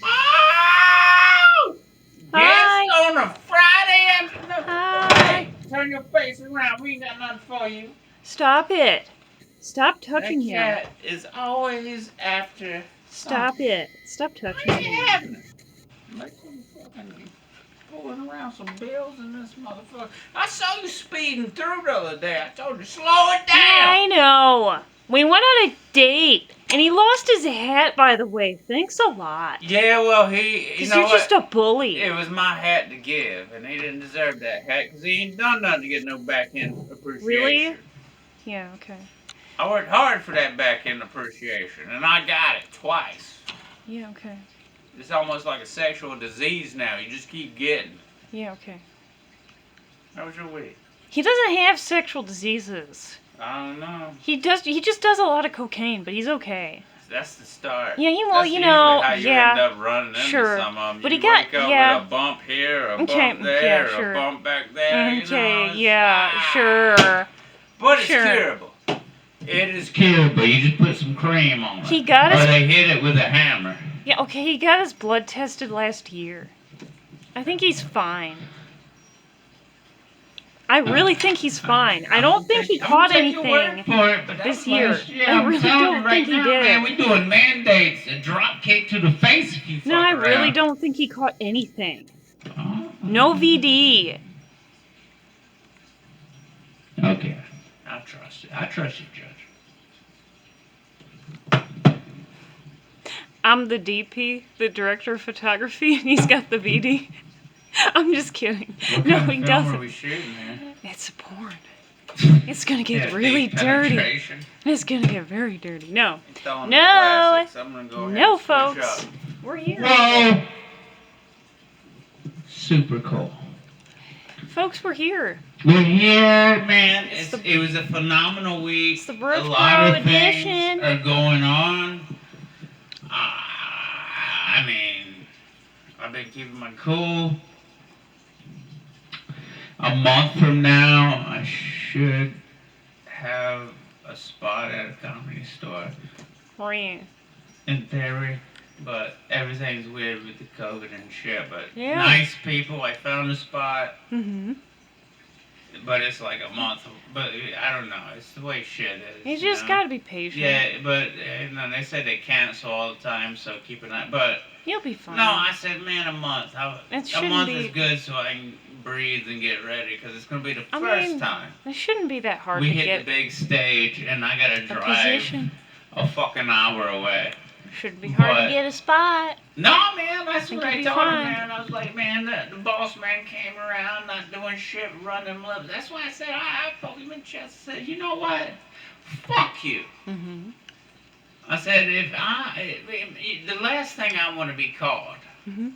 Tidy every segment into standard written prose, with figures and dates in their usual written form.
Oh! Guest Hi. on a Friday afternoon. Hi. Hey, turn your face around. We ain't got nothing for you. Stop it. Stop touching That him. cat is always after. Stop it. Stop touching What are you him. having? Like some fucking pulling around some bills in this motherfucker. I saw you speeding through the other day. I told you slow it down. I know. We went on a date, and he lost his hat, by the way. Thanks a lot. Yeah, well, you Because know you're what? just a bully. It was my hat to give, and he didn't deserve that hat because he ain't done nothing to get no back end appreciation. Really? Yeah, okay. I worked hard for that back end appreciation, and I got it twice. Yeah, okay. It's almost like a sexual disease now. You just keep getting. Yeah, okay. How was your week? He doesn't have sexual diseases. I don't know. He just does a lot of cocaine, but he's okay. That's the start. Yeah, well, That's you know, how you yeah, end up running into sure. some of them. But you he got, wake up yeah. with a bump here, a Okay, bump there, yeah, sure. a bump back there. Okay, you know, yeah, sure. But it's Sure. curable. It is curable. You just put some cream on it. He got his. Or they hit it with a hammer. Yeah, okay, he got his blood tested last year. I think he's fine. I really think he's fine. I don't think he caught anything this year. I really don't think he did. Man, we're doing mandates, a drop kick to the face if you fuck No, I around. really don't think he caught anything. Oh. No VD. Okay. I trust you. I trust you, Judge. I'm the DP, the director of photography, and he's got the VD. I'm just kidding. What No, kind he of film doesn't. are we shooting here? It's porn. It's gonna get really deep dirty. penetration. It's gonna get very dirty. No. It's throwing No. the classics. I'm gonna go ahead No, and switch folks. up. We're here. Whoa! Super cool. Folks, we're here. We're here, man. It's It was a phenomenal week. It's the Broach a lot Pro of things edition. are going on. I mean, I've been keeping my cool. A month from now, I should have a spot at a comedy store. Right. In theory. But everything's weird with the COVID and shit. But Yeah. nice people. I found a spot. Mm-hmm. But it's like a month. But I don't know. It's the way shit is. You just gotta be patient. Yeah, but they say they cancel all the time, so keep an eye. But You'll be fine. no, I said, man, a month. A shouldn't month be- is good, so I can breathe and get ready, because it's gonna be the I first mean, time It shouldn't be that hard we to hit get the big stage, and I gotta a drive position. a fucking hour away. Shouldn't be hard But- to get a spot. No, man, that's Think what I you'll be told him, fine. man. I was like, man, the boss man came around, not doing shit, running lips. That's why I said, I told him in chest, I said, you know what? Fuck you. Mm-hmm. I said, the last thing I want to be called Mm-hmm.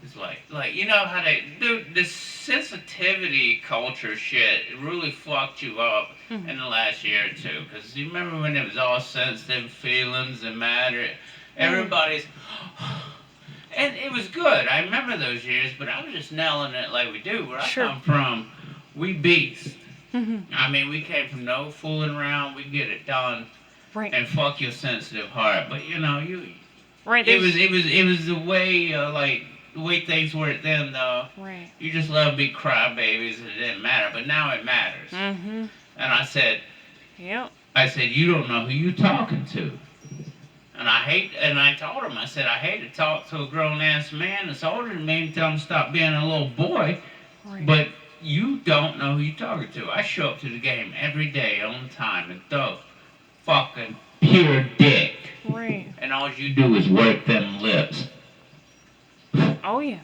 is like, you know how they do this sensitivity culture shit. It really fucked you up Mhm. in the last year or two. Because you remember when it was all sensitive feelings and matter. Everybody's, and it was good. I remember those years, but I was just nailing it like we do. Where I Sure. come from, we beast. Mm-hmm. I mean, we came from no fooling around. We get it done. Right. And fuck your sensitive heart. But you know, Right. it was the way the way things were then though. Right. You just love big crybabies and it didn't matter. But now it matters. Mm-hmm. And I said, Yep. you don't know who you talking to. And I told him, I said, I hate to talk to a grown ass man that's older than me and tell him to stop being a little boy. Right. But you don't know who you're talking to. I show up to the game every day on time and throw fucking pure dick. Right. And all you do is work them lips. Oh yeah.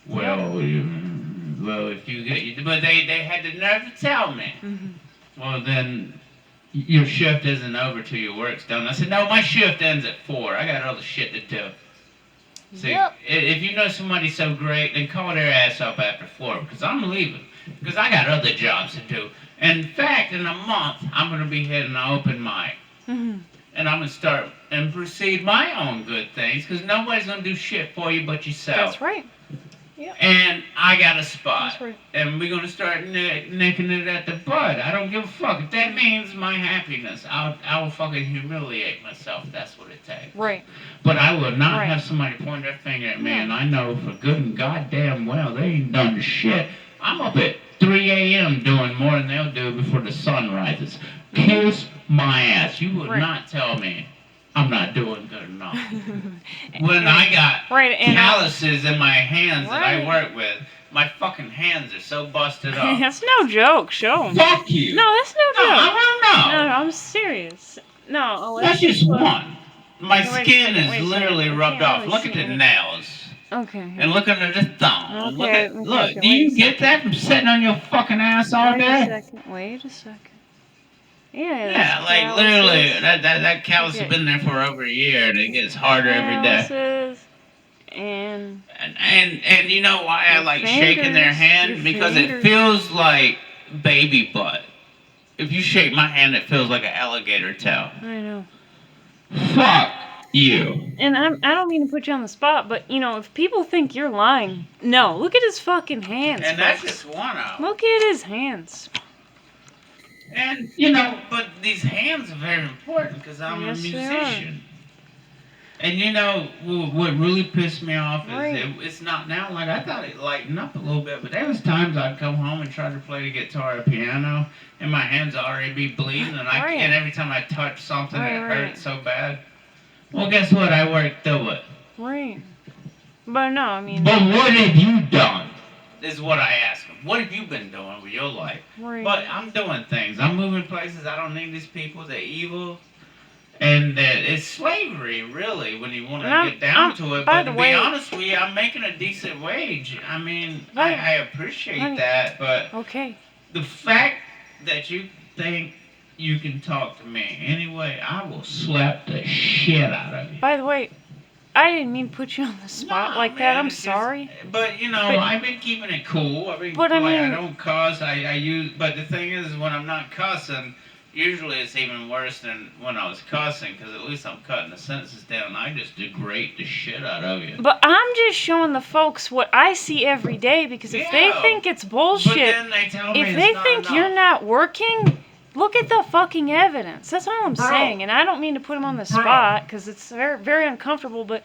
Well, if you get, but they had the nerve to tell me. Mm-hmm. Well, then your shift isn't over till your work's done. I said, no, my shift ends at 4. I got other shit to do. See, Yep. if you know somebody so great, then call their ass up after 4, because I'm leaving. Because I got other jobs to do. In fact, in a month, I'm going to be hitting an open mic. Mm-hmm. And I'm going to start and proceed my own good things, because nobody's gonna do shit for you but yourself. That's right. Yeah. And I got a spot. That's right. And we're gonna start nicking it at the bud. I don't give a fuck. If that means my happiness, I will fucking humiliate myself. That's what it takes. Right. But I will not Right. have somebody point their finger at me, and I know for good and goddamn well they ain't done shit. I'm up at 3 a.m. doing more than they'll do before the sun rises. Kiss my ass. You would Right. not tell me I'm not doing good enough. When I got Right, and calluses in my hands that I Right. work with, my fucking hands are so busted up. that's no joke. Show 'em. Fuck you. No, that's no No, joke. I want to know. No, I'm serious. No, That's just one. My Wait a skin second, is wait a literally second. I rubbed can't off. really Look at see the anything. nails. Okay. And look under the thumb. Look Okay, at, okay, look. okay, Do wait a you get second. that from sitting on your fucking ass all Wait a day? second. Wait a second. Yeah. Yeah, there's like literally, calluses. that callus has Okay. been there for over a year, and it gets harder every day. Calluses and And you know why I Your like shaking their fingers, hand? your Because it fingers. feels like baby butt. If you shake my hand, it feels like an alligator tail. I know. Fuck you. And I don't mean to put you on the spot, but you know, if people think you're lying, no, look at his fucking hands. And that's folks. just one of them. Look at his hands. And, you know, but these hands are very important because I'm Yes, a they musician. And, you know, what really pissed me off is Right. it's not now. Like, I thought it lightened up a little bit, but there was times I'd come home and try to play the guitar or piano, and my hands would already be bleeding, and Right. and every time I touch something, Right, it right. hurt so bad. Well, guess what? I worked through it. Right. But no, I mean. But what have you done? Is what I ask them. What have you been doing with your life? Right. But I'm doing things. I'm moving places. I don't need these people. They're evil. And it's slavery, really, when you want And I'm- to get down to it. by But the to way- be honest with you, I'm making a decent wage. I mean, Right. I appreciate Right. that. But Okay. the fact that you think you can talk to me anyway, I will slap the shit out of you. By the way, I didn't mean to put you on the spot Nah, like that. man, I'm it's just- sorry. But you know, But- I've been keeping it cool. I mean, But I like, I mean- don't cuss. I use. But the thing is, when I'm not cussing, usually it's even worse than when I was cussing, because at least I'm cutting the sentences down. I just degrade the shit out of you. But I'm just showing the folks what I see every day, because if they Yeah. think it's But bullshit, then they tell me if it's they not think enough. you're not working, look at the fucking evidence. That's all I'm Bro. saying. And I don't mean to put him on the Bro. spot, because it's very, very uncomfortable, but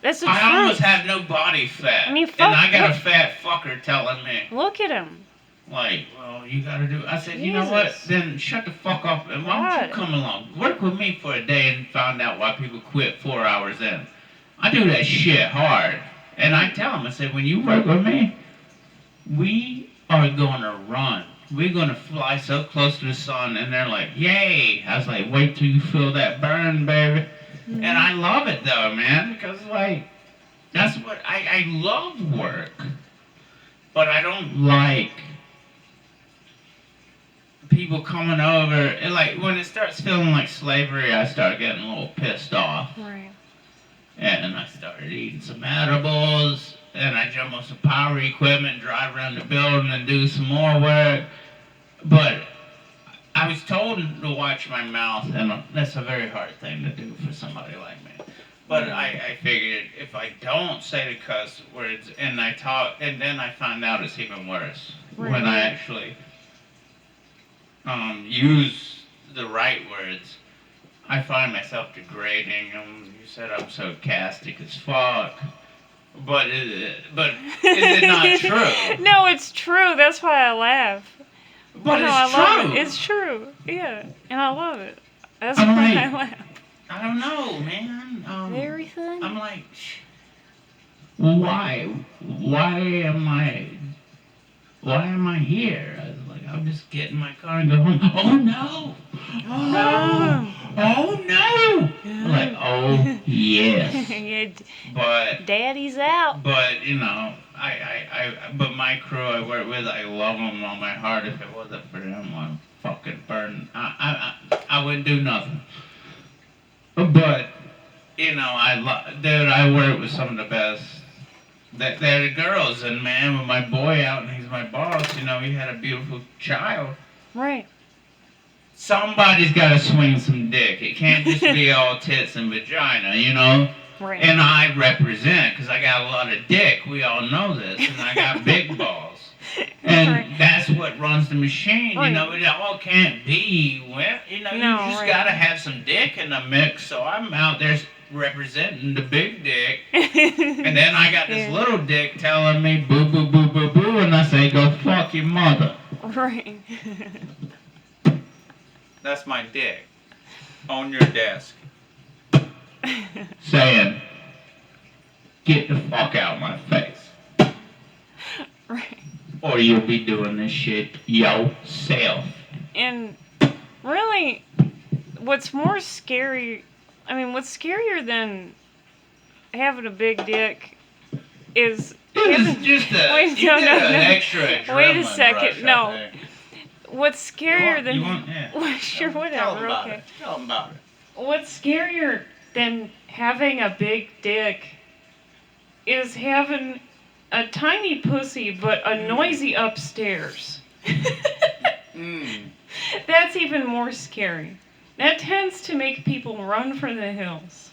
that's the I truth. almost have no body fat. I mean, and fuck- I got a look- fat fucker telling me, Look at him. like, well, you gotta do. I said, you know what? Jesus. Then shut the fuck up and why don't God. you come along? Work with me for a day and find out why people quit 4 hours in. I do that shit hard. And I tell them, I said, when you work with me, we are gonna run. We're gonna fly so close to the sun. And they're like, yay. I was like, wait till you feel that burn, baby. Mm-hmm. And I love it though, man, because like, that's what, I love work. But I don't like people coming over, and like when it starts feeling like slavery, I start getting a little pissed off, Right. and I started eating some edibles, and I jump on some power equipment, drive around the building, and do some more work. But I was told to watch my mouth, and that's a very hard thing to do for somebody like me. But I figured if I don't say the cuss words and I talk, and then I find out it's even worse when I Right. actually use the right words. I find myself degrading. You said I'm sarcastic as fuck, but is it not true? No, it's true. That's why I laugh. But no, it's I love true. it. It's true. Yeah, and I love it. That's I'm why like- I laugh. I don't know, man. Everything. I'm like, why am I here? I was like, I'll just get in my car and go home. Oh no! Oh no! I'm like, oh yes. Yeah, But Daddy's out. you know, but my crew I work with, I love them on my heart. If it wasn't for them, I'm fucking burning. I wouldn't do nothing. But you know, dude, I work with some of the best. They're the girls, and man, with my boy out and he's my boss, you know, he had a beautiful child. Right. somebody's got to swing some dick. It can't just be all tits and vagina, you know? Right. And I represent, because I got a lot of dick. We all know this. And I got big balls. And Right. that's what runs the machine. Right. You know, it all can't be, well, you know, No, you just right. got to have some dick in the mix. So I'm out there representing the big dick. And then I got this Yeah. little dick telling me boo, boo, boo, boo, boo. And I say, go fuck your mother. Right. That's my dick on your desk saying, get the fuck out of my face. Right. Or you'll be doing this shit yourself. And really, what's more scary, I mean, what's scarier than having a big dick is This is having, just a, Wait, you no, did no, an no. extra adrenaline Wait a second, rush, I no. think. what's scarier than, yeah. well, sure, Tell 'em whatever, about okay. it. Tell 'em about it. What's scarier than having a big dick is having a tiny pussy but a noisy upstairs. Mm. That's even more scary. That tends to make people run for the hills.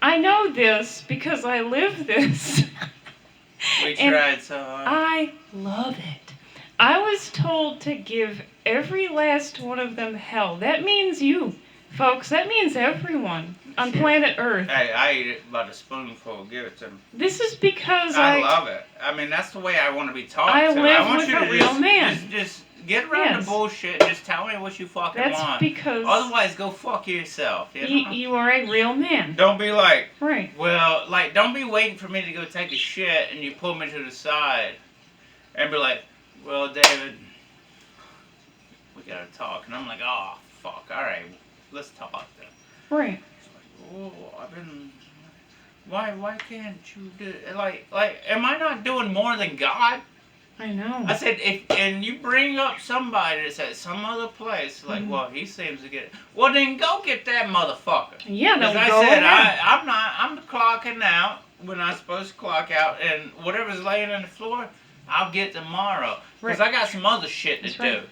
I know this because I live this. We And tried so hard. I love it. I was told to give every last one of them hell. That means you, folks. That means everyone on Sure. planet Earth. Hey, I eat it about a spoonful. Give it to me. This is because I love it. I mean, that's the way I want to be talked I to. live I want with you a to real just, man. Just get around Yes. the bullshit. Just tell me what you fucking That's want. because Otherwise, go fuck yourself. You know? you are a real man. Don't be like, Right. well, like, don't be waiting for me to go take a shit and you pull me to the side and be like, well, David, we gotta talk. And I'm like, oh, fuck. All right, let's talk then. Right. It's like, oh, I've been. Why can't you do it? Like, am I not doing more than God? I know. I said, and you bring up somebody that's at some other place, like, Mhm. well, he seems to get it. Well, then go get that motherfucker. Yeah, Because no, I go said, ahead. I'm clocking out when I'm supposed to clock out, and whatever's laying on the floor, I'll get tomorrow. Because Right. I got some other shit to That's do. right.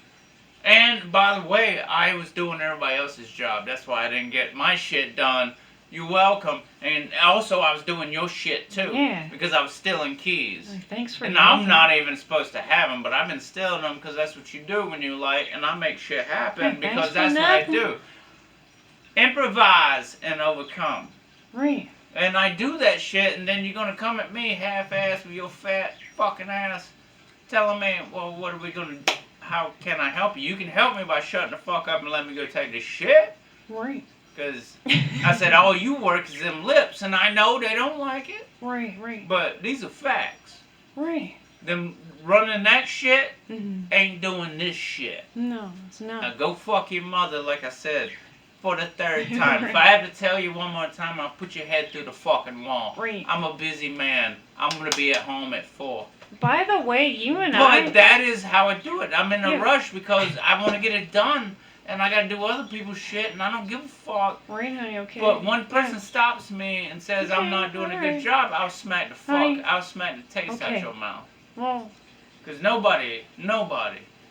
And, by the way, I was doing everybody else's job. That's why I didn't get my shit done. You're welcome. And also, I was doing your shit, too. Yeah. Because I was stealing keys. Thanks for And helping. I'm not even supposed to have them, but I've been stealing them because that's what you do when you like, and I make shit happen Hey, thanks because for that's what I nothing. do. Improvise and overcome. Right. And I do that shit, and then you're gonna come at me half-assed with your fat fucking ass, telling me, well, what are we gonna, how can I help you? You can help me by shutting the fuck up and letting me go take this shit. Right. Because I said, all you work is them lips, and I know they don't like it, Right. Right. but these are facts. Right. Them running that shit Mhm. ain't doing this shit. No, it's Now not. go fuck your mother, like I said, for the third time. If I have to tell you one more time, I'll put your head through the fucking wall. Right. I'm a busy man. I'm gonna be at home at 4. By the way, you and But that is how I do it. I'm in a Yeah. rush because I want to get it done, and I gotta do other people's shit, and I don't give a fuck. Right, honey, okay. But one person stops me and says I'm Okay, not doing a alright. good job, I'll smack the fuck. Honey. I'll smack the taste Okay. out your mouth. Well, Cause nobody.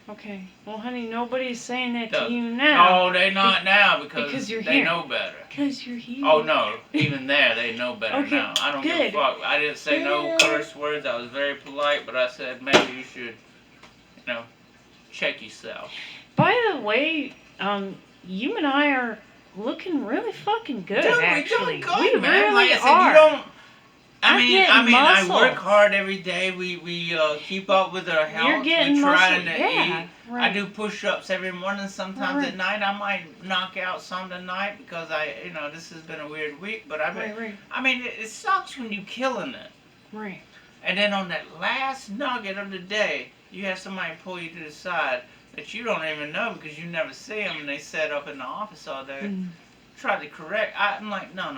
okay. Well, honey, nobody's saying that Does- to you now. No, they not now because because you're they here. know better. Because you're here. Oh no, even there they know better Okay, now. I don't give good. a fuck. I didn't say no Good. curse words. I was very polite, but I said maybe you should, check yourself. By the way, you and I are looking really fucking good, Dude, actually. we doing good, we man. really Like I said, are. you don't. I'm getting I muscle. work hard every day. We keep up with our health. You're getting we trying muscle. to Yeah, eat. right. I do push-ups every morning. Sometimes Right. at night I might knock out some tonight because this has been a weird week. But Right. I mean, it sucks when you killing it. Right. And then on that last nugget of the day, you have somebody pull you to the side that you don't even know because you never see them and they sit up in the office all day. Mm. Try to correct. I'm like, no.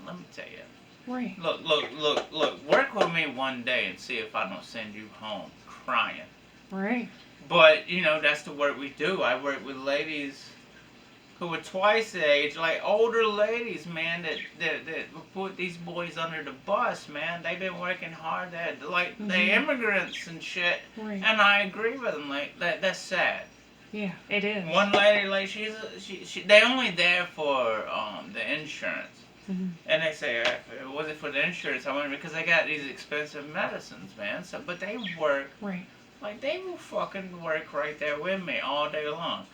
Let me tell you. Right. Look. Work with me one day and see if I don't send you home crying. Right. But, that's the work we do. I work with ladies who are twice the age, like older ladies, man, that put these boys under the bus, man. They've been working hard. They immigrants and shit. Right. And I agree with them. Like, that's sad. Yeah, it is. One lady, like they only there for the insurance, Mhm. and they say was it for the insurance? I went because they got these expensive medicines, man. So, but they work Right. like they will fucking work right there with me all day long,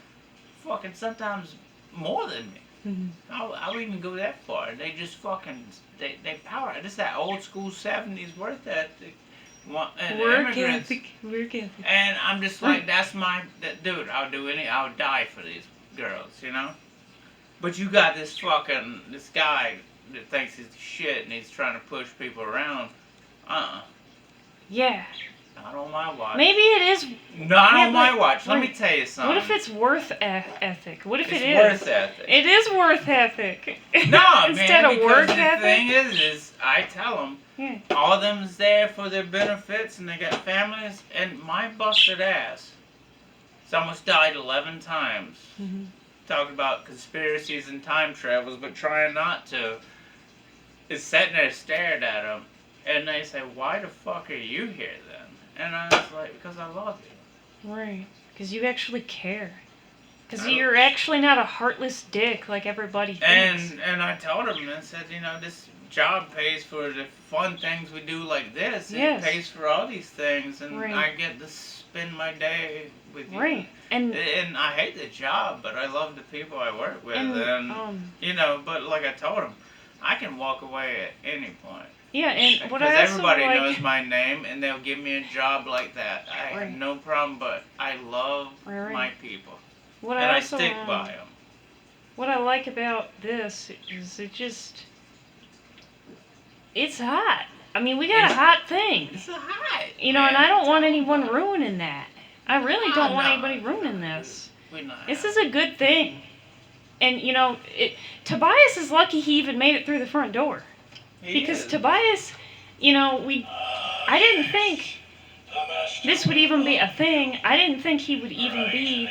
fucking sometimes more than me. Mhm. I'll even go that far. They just fucking they power. This that old school '70s work ethic, and Work immigrants. ethic. Work ethic. And I'm just like, that's my dude. I'll die for these girls, you know. But you got this guy that thinks he's the shit and he's trying to push people around. Yeah. Not on my watch. Maybe it is. Not Yeah, on my but- watch. Let me right. tell you something. What if it's worth ethic? What if it's it is? worth ethic? It is worth ethic. No, Instead man. of Because work the ethic. thing is, I tell them. Yeah. All of them's there for their benefits and they got families. And my busted ass, it's almost died 11 times. Mhm. Talking about conspiracies and time travels, but trying not to. Is sitting there staring at them, and they say, "Why the fuck are you here then?" And I was like, "Because I love you." Right. Because you actually care. Because I don't- you're actually not a heartless dick like everybody thinks. And I told them, I said, this job pays for the fun things we do like this. Yes. It pays for all these things, and Right. I get to spend my day with you. Right. And I hate the job, but I love the people I work with, And, But like I told them, I can walk away at any point. yeah, and what Because I also everybody like, knows my name, and they'll give me a job like that. I have Right. no problem, but I love Right. my people, what and I I also stick by them. what I like about this is it's hot. I mean, we got It's- a hot thing. It's a hot. You know, and I don't want anyone ruining that. I really don't want no. anybody ruining this. We're not. This is a good thing. And, Tobias is lucky he even made it through the front door. Because Tobias, I didn't think this would even be a thing. I didn't think he would even be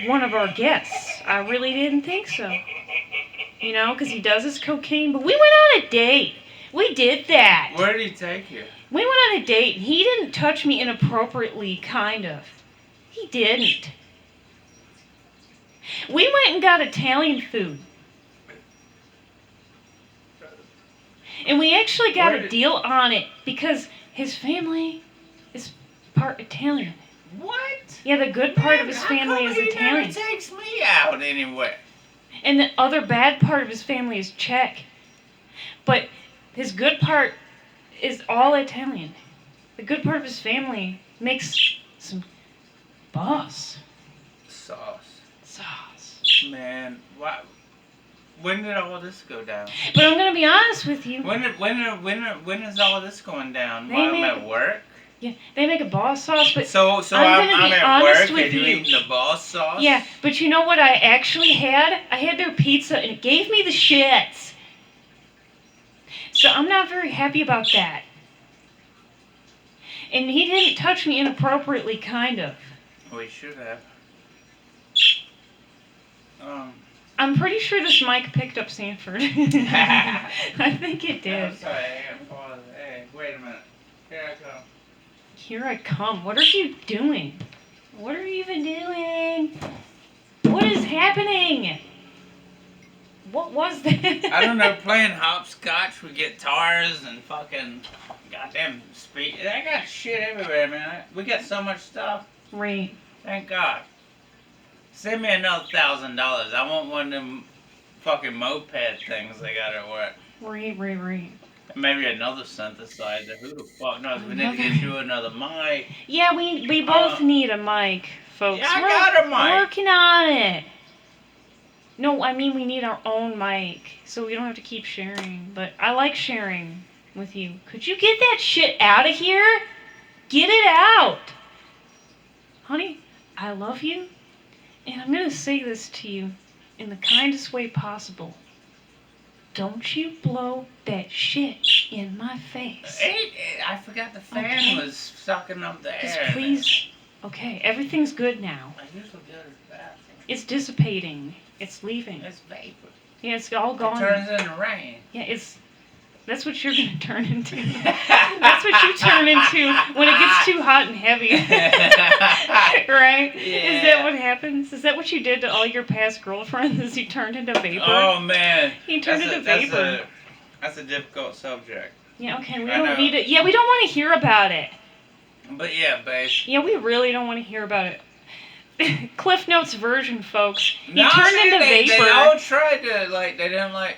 one of our guests. I really didn't think so. Because he does his cocaine. But we went on a date. We did that. Where did he take you? We went on a date, and he didn't touch me inappropriately, kind of. He didn't. We went and got Italian food. And we actually got Where a did- deal on it because his family is part Italian. What? Yeah, the good part of his How family come is he Italian. never takes me out anywhere. And the other bad part of his family is Czech. But his good part is all Italian. The good part of his family makes some sauce. Sauce. Man, why? When did all this go down? But I'm gonna be honest with you. When is all this going down? They While I'm made- at work? Yeah, they make a boss sauce, but So I'm gonna I'm be at honest work with and you you. eating the boss sauce? yeah, but you know what I actually had? I had their pizza and it gave me the shits. So I'm not very happy about that. And he didn't touch me inappropriately, kind of. We should have. I'm pretty sure this mic picked up Sanford. I think it did. I'm sorry, I gotta pause. Hey, wait a minute. Here I come. Here I come. What are you doing? What are you even doing? What is happening? What was that? I don't know, playing hopscotch with guitars and fucking goddamn speak. I got shit everywhere, man. We got so much stuff. Right. Thank God. Send me another $1,000. I want one of them fucking moped things they got at work. Right. And maybe another synthesizer. Who the fuck knows? We need to get you another mic. Yeah, we both need a mic, folks. Yeah, I We're got a mic. working on it. No, I mean we need our own mic, so we don't have to keep sharing. But I like sharing with you. Could you get that shit out of here? Get it out. Honey, I love you, and I'm gonna say this to you in the kindest way possible. Don't you blow that shit in my face. I forgot the fan Okay. was sucking up the Just air. please. Okay, everything's good now. I usually go to the bathroom. It's dissipating. It's leaving. It's vapor. Yeah, it's all It gone. turns into rain. Yeah, it's That's what you're gonna turn into. That's what you turn into when it gets too hot and heavy. Right? Yeah. Is that what happens? Is that what you did to all your past girlfriends? Is you turned into vapor? Oh man. You turned into vapor. That's a difficult subject. Yeah, okay, we I don't know. need it. Yeah, we don't want to hear about it. But yeah, babe. Yeah, we really don't want to hear about it. Cliff Notes version, folks. He No, turned see, into they vapor. all tried to, like, they didn't like,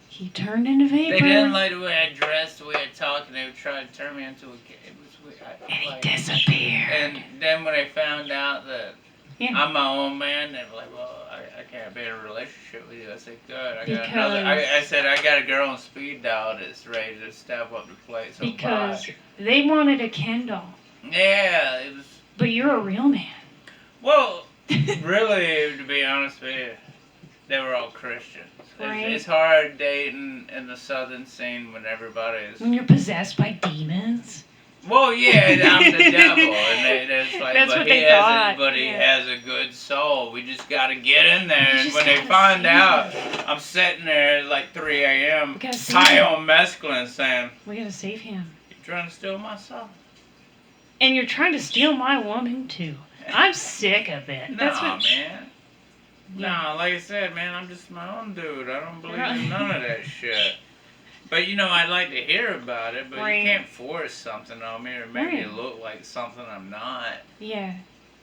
He turned into vapor. they didn't like the way I dressed, the way I talked, and they would try to turn me into a kid. It was weird. And he disappeared. And then when they found out that Yeah. I'm my own man, they were like, well, I can't be in a relationship with you. I said, good. I got Because- another. I said, I got a girl on speed dial that's ready to step up the plate. So Because bye. they wanted a Ken doll. Yeah, it was. But you're a real man. Well, really, to be honest with you, they were all Christians. Right. It's hard dating in the southern scene when everybody is. When you're possessed by demons. Well, yeah, I'm the devil, and it's like, That's but what he they has thought, but he yeah. has a good soul. We just gotta get in there, You and just when they gotta find save out, him. I'm sitting there at like 3 a.m. We gotta save high him. on mescaline, saying, We gotta save him. "You're trying to steal my soul." And you're trying to steal my woman too. I'm sick of it. Nah, That's what. man. Yeah. Nah, like I said, man, I'm just my own dude. I don't believe Right. in none of that shit. But you know, I'd like to hear about it, but Right. you can't force something on me or make me Right. look like something I'm not. Yeah.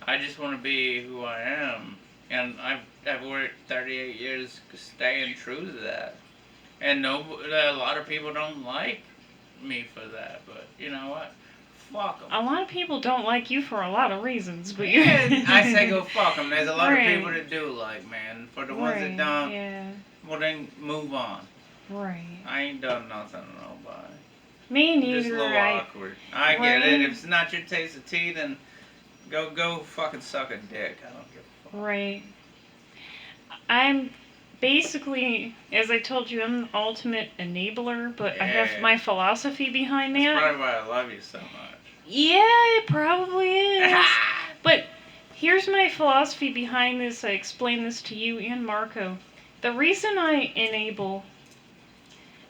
I just want to be who I am, and I've worked 38 years staying true to that. And a lot of people don't like me for that, but you know what? Fuck 'em. A lot of people don't like you for a lot of reasons, but you. I say go fuck 'em. There's a lot Right. of people that do like, man. For the ones that don't, Yeah. well then move on. Right. I ain't done nothing to nobody. Me Just a neither. little awkward. I get Right. it. If it's not your taste of tea, then go fucking suck a dick. I don't give a fuck. Right. I'm basically, as I told you, I'm the ultimate enabler, but I have Yeah. my philosophy behind That's that. probably why I love you so much. Yeah, it probably is. But here's my philosophy behind this. I explained this to you and Marco. The reason I enable,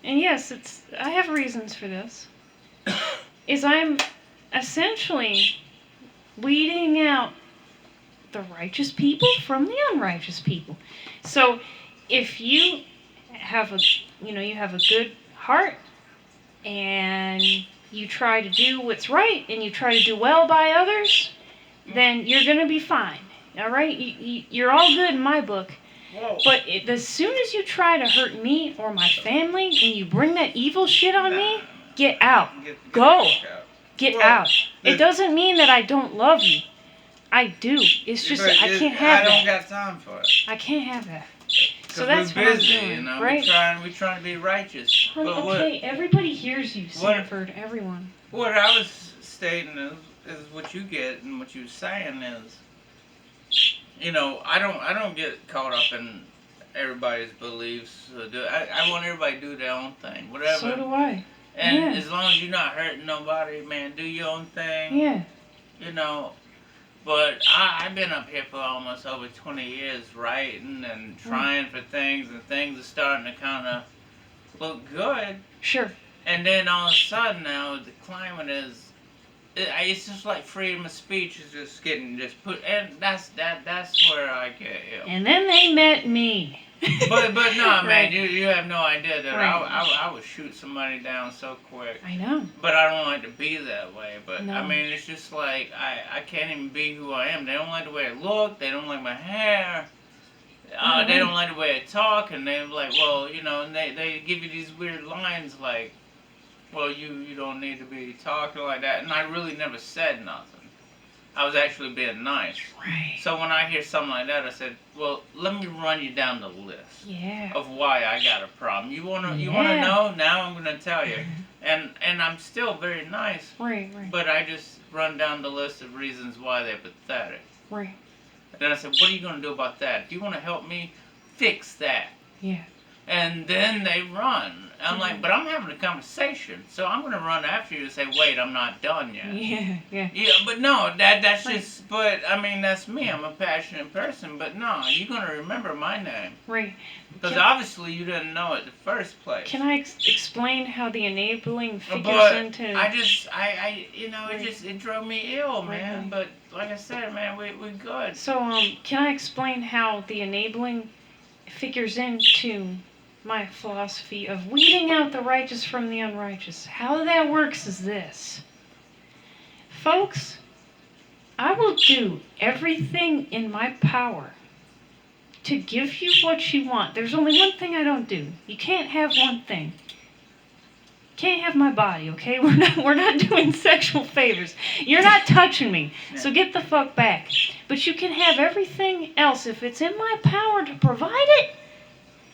and yes, I have reasons for this, is I'm essentially weeding out the righteous people from the unrighteous people. So if you have you have a good heart and you try to do what's right and you try to do well by others, then you're going to be fine. All right? You're all good in my book. Whoa. But as soon as you try to hurt me or my family and you bring that evil shit on me, get out. Go. the fuck out. Get Well, out. It the- doesn't mean that I don't love you. I do. It's just that I can't have I don't that. got time for it. I can't have that. 'Cause So that's we're what I'm busy, doing, you know. right? We trying to be righteous. Honey, But okay, everybody hears you, Sanford. Everyone. what I was stating is what you get and what you was saying is, you know, I don't get caught up in everybody's beliefs. I want everybody to do their own thing, whatever. So do I. And Yeah. as long as you're not hurting nobody, man, do your own thing. Yeah. You know, but I've been up here for almost over 20 years writing and trying for things, and things are starting to kind of look good. Sure. And then all of a sudden now, the climate is, it's just like freedom of speech is just getting just put, and that's where I get ill. And then they met me. But no, man, Right. you have no idea that Right. I would shoot somebody down so quick. I know. But I don't like to be that way. But No. I mean, it's just like I can't even be who I am. They don't like the way I look. They don't like my hair. They don't like the way I talk, and they're like, well, you know, and they give you these weird lines like, well, you don't need to be talking like that. And I really never said nothing. I was actually being nice. Right. So when I hear something like that, I said, well, let me run you down the list Yeah. of why I got a problem. You wanna Yeah. know? Now I'm gonna tell you. And I'm still very nice, Right. Right. but I just run down the list of reasons why they're pathetic. Right. And then I said, what are you gonna do about that? Do you wanna help me fix that? Yeah. And then they run. I'm Mhm. like, but I'm having a conversation, so I'm gonna run after you and say, wait, I'm not done yet. Yeah. Yeah, but no, that's Right. just. But I mean, that's me. I'm a passionate person. But no, you're gonna remember my name Right. because Can- obviously you didn't know it the first place. Can I explain how the enabling figures But into? it just it drove me ill, man. Right. But like I said, man, we good. So, can I explain how the enabling figures into my philosophy of weeding out the righteous from the unrighteous? How that works is this. Folks, I will do everything in my power to give you what you want. There's only one thing I don't do. You can't have one thing. Can't have my body, okay? We're not doing sexual favors. You're not touching me. So get the fuck back. But you can have everything else. If it's in my power to provide it,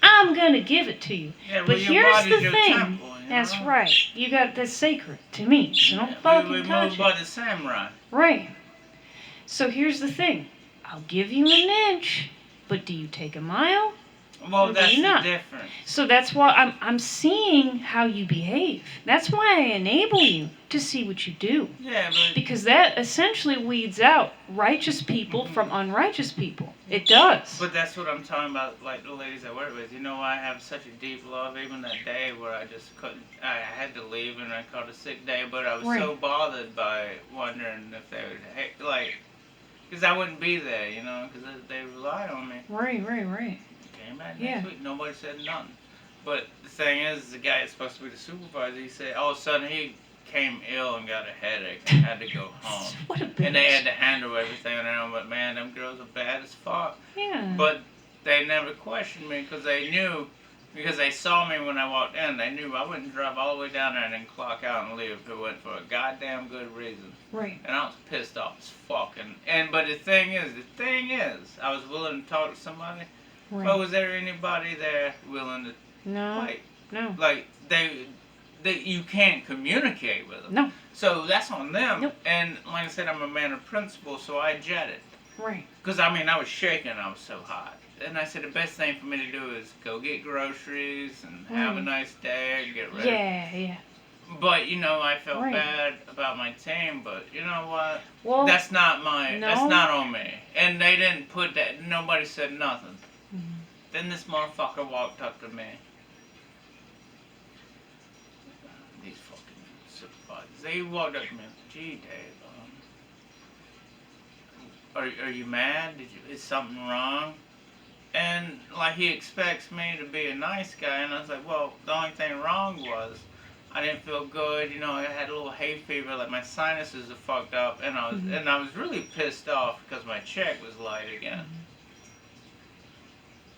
I'm gonna give it to you. Yeah, But well, your here's body's the your thing. temple, you That's know? right. You got that's sacred to me. So don't we fucking touch moved it. by the samurai. Right. So here's the thing. I'll give you an inch, but do you take a mile? Well, Or do that's you the not? difference. So that's why I'm seeing how you behave. That's why I enable you to see what you do. Yeah, but Because that essentially weeds out righteous people from unrighteous people. It does. But that's what I'm talking about, like the ladies I work with. You know, I have such a deep love. Even that day where I just couldn't, I had to leave and I called a sick day. But I was Right. so bothered by wondering if they would, because I wouldn't be there, you know, because they rely on me. Right. Came back Yeah. next week, nobody said nothing. But the thing is, the guy that's supposed to be the supervisor, he said all of a sudden he came ill and got a headache and had to go home. What a bitch. And they had to handle everything around, but man, them girls are bad as fuck. Yeah. But they never questioned me because they knew, because they saw me when I walked in, they knew I wouldn't drive all the way down there and then clock out and leave if it wasn't for a goddamn good reason. Right. And I was pissed off as fuck. But the thing is, I was willing to talk to somebody. Right. But was there anybody there willing to, No. No. you can't communicate with them. No. So that's on them. Nope. And like I said, I'm a man of principle, so I jetted. Right. Because, I mean, I was shaking, I was so hot. And I said, the best thing for me to do is go get groceries and have a nice day and get ready. Yeah. But, you know, I felt Right. bad about my team, but you know what? Well, That's not No. on me. And they didn't put that, nobody said nothing. Mhm. Then this motherfucker walked up to me. These fucking supervisors. They walked up to me and said, gee, Dave, are you mad? Is something wrong? And like he expects me to be a nice guy, and I was like, well, the only thing wrong was I didn't feel good. You know, I had a little hay fever, like my sinuses are fucked up, and I was really pissed off because my check was light again.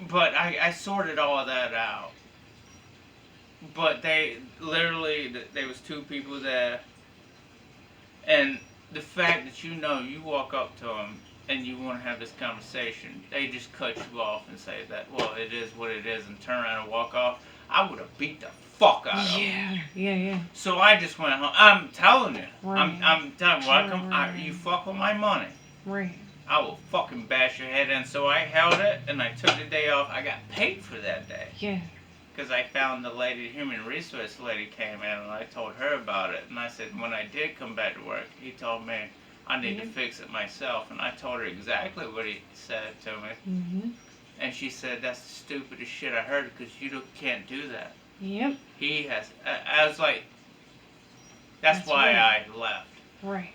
But I sorted all of that out. But there was two people there, and the fact that you walk up to them and you want to have this conversation, they just cut you off and say that, well, it is what it is, and turn around and walk off. I would have beat the fuck out of them. Yeah. So I just went home. I'm telling you. Right. I'm telling you, you fuck with my money, Right. I will fucking bash your head in. So I held it, and I took the day off. I got paid for that day. Yeah. Because I found the human resource lady came in, and I told her about it. And I said, when I did come back to work, he told me I need to fix it myself. And I told her exactly what he said to me. Mhm. And she said, that's the stupidest shit I heard, because you can't do that. Yep. He has. I was like, that's why right. I left. Right.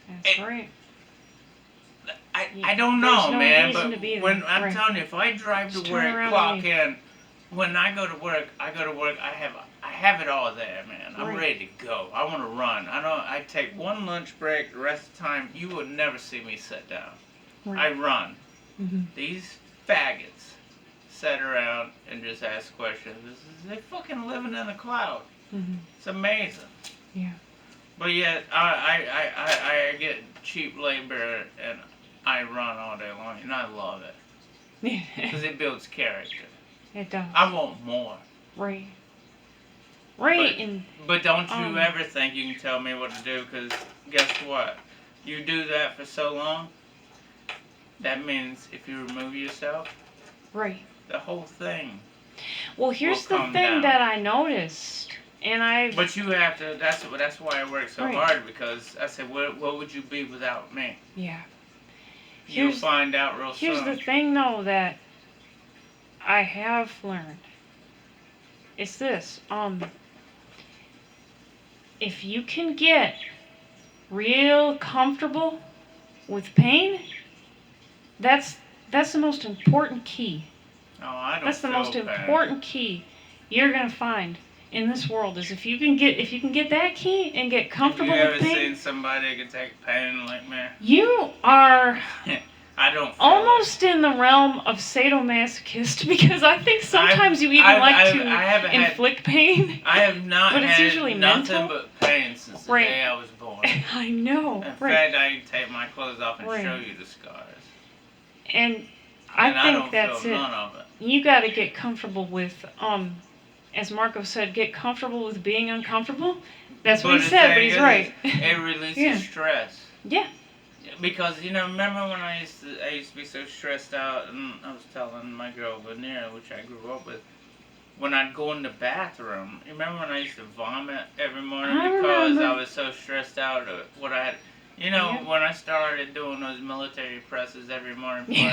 That's It- right. I don't know, There's no man, reason but to be when there. I'm Right. telling you, if I drive Just to turn work, around clock and in, when I go to work, I have it all there, man. I'm Right. ready to go. I want to run. I take one lunch break. The rest of the time, you will never see me sit down. I Right. run. Mhm. These faggots sit around and just ask questions. They're fucking living in a cloud. Mhm. It's amazing. Yeah. But yet, I get cheap labor and I run all day long, and I love it because it builds character. It does. I want more. Right. Right. And But don't you Um, ever think you can tell me what to do, because guess what? You do that for so long, that means if you remove yourself, right. the whole thing Well, here's will the come thing down. that I noticed, and I. But you have to. That's why I work so Right. hard, because I said, what would you be without me? Yeah. You'll Here's find out real here's soon. the thing though that I have learned. It's this. If you can get real comfortable with pain, that's the most important key. Oh, I don't That's the feel most pain. important key you're gonna find in this world is if you can get that key and get comfortable Have you with ever pain. seen somebody that can take pain like me? You are I don't feel almost in the realm of sadomasochist because I think sometimes you even like to I haven't inflict pain. I have not But it's had usually nothing mental. but pain since the Right. day I was born. I know. In Right. fact, I can take my clothes off and Right. show you the scars. And I And I think don't that's feel it. none of it. You got to get comfortable with as Marco said, get comfortable with being uncomfortable. That's what But he the said, thing but he's is, right. It releases Yeah. stress. Yeah. Because remember when I used to be so stressed out, and I was telling my girl Vanilla, which I grew up with, when I'd go in the bathroom. You remember when I used to vomit every morning I because remember. I was so stressed out of what I had. Yeah. When I started doing those military presses every morning before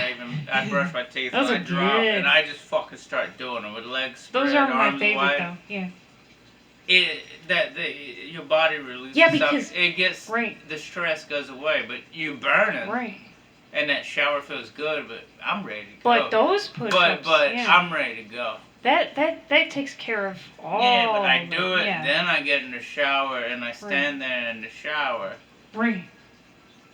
I brushed my teeth, Those and I are dropped, good. and I just fucking start doing them with legs spread, Those are my arms favorite wide. though. Yeah. Your body releases Yeah, because- something. It gets Right. the stress goes away, but you burning, Right. and that shower feels good. But I'm ready to go. But those push-ups, but yeah. I'm ready to go. That takes care of all. Yeah, but I of do it. Yeah. Then I get in the shower and I stand there in the shower Right.